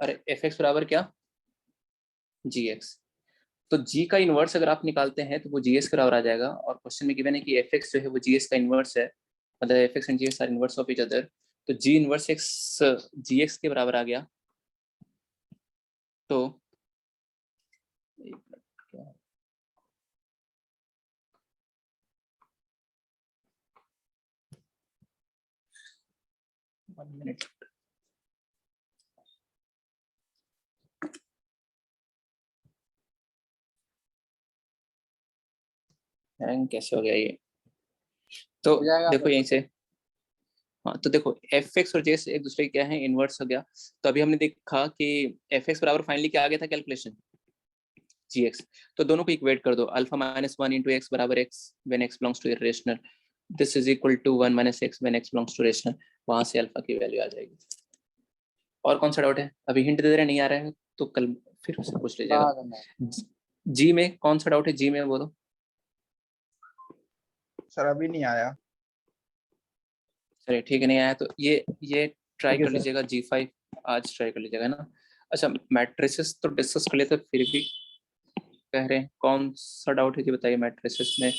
अरे एफ एक्स बराबर क्या? जी एक्स। तो जी का इनवर्स अगर आप निकालते हैं तो वो जी एस के बराबर आ जाएगा। और क्वेश्चन में गिवन है कि एफ एक्स जो है वो जी एस का इनवर्स है, मतलब f x and g x are inverse of each other, तो g inverse x g x के बराबर आ गया। तो वन मिनट, हैंग कैसे हो गया ये? तो हो जाएगा देखो फिर। यहीं से, हाँ तो देखो एफ एक्स और जे एक्स एक दूसरे के क्या है? इनवर्स हो गया। तो अभी हमने देखा कि एफ एक्स बराबर फाइनली क्या आ गया था कैलकुलेशन? जी एक्स। तो दोनों को इक्वेट कर दो, अल्फा माइनस 1 इंटू एक्स बराबर x when x belongs to irrational, this is equal to 1 minus x when x belongs to rational. वहां से अल्फा की वैल्यू आ जाएगी। और कौन सा डाउट है? अभी हिंट दे दे रहे नहीं आ रहा है तो कल फिर उससे पूछ लीजिएगा। बाद में। जी में कौन सा डाउट है? जी में बोलो। सर अभी नहीं आया। चलिए ठीक है, नहीं आया तो ये ट्राई ठीक है कर सर। लीजिएगा, G5 आज ट्राई कर लीजिएगा, है ना? अच्छा मैट्रिसेस तो डिस्कस कर लेते, फिर भी कह रहे हैं कौन सा डाउट है जी बताइए मैट्रिसेस में।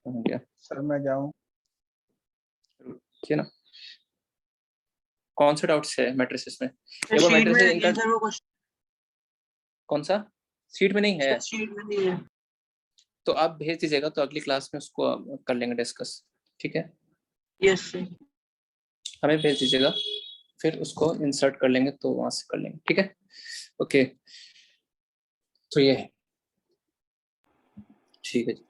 हो गया सर मैं जाऊँ? ठीक है ना? कौन सा डाउट्स है मैट्रिसेस में? सर देखो शीट में मैट्रिसेस नहीं इनका है सर वो क्वेश्चन, कौन सा सीट में नहीं है? शीट में नहीं है। तो आप भेज दीजिएगा तो अगली क्लास में उसको कर लेंगे डिस्कस, ठीक है? Yes sir. हमें भेज दीजिएगा, फिर उसको इंसर्ट कर लेंगे तो वहां से कर लेंगे, ठीक है? ओके, तो ये है, ठीक है जी।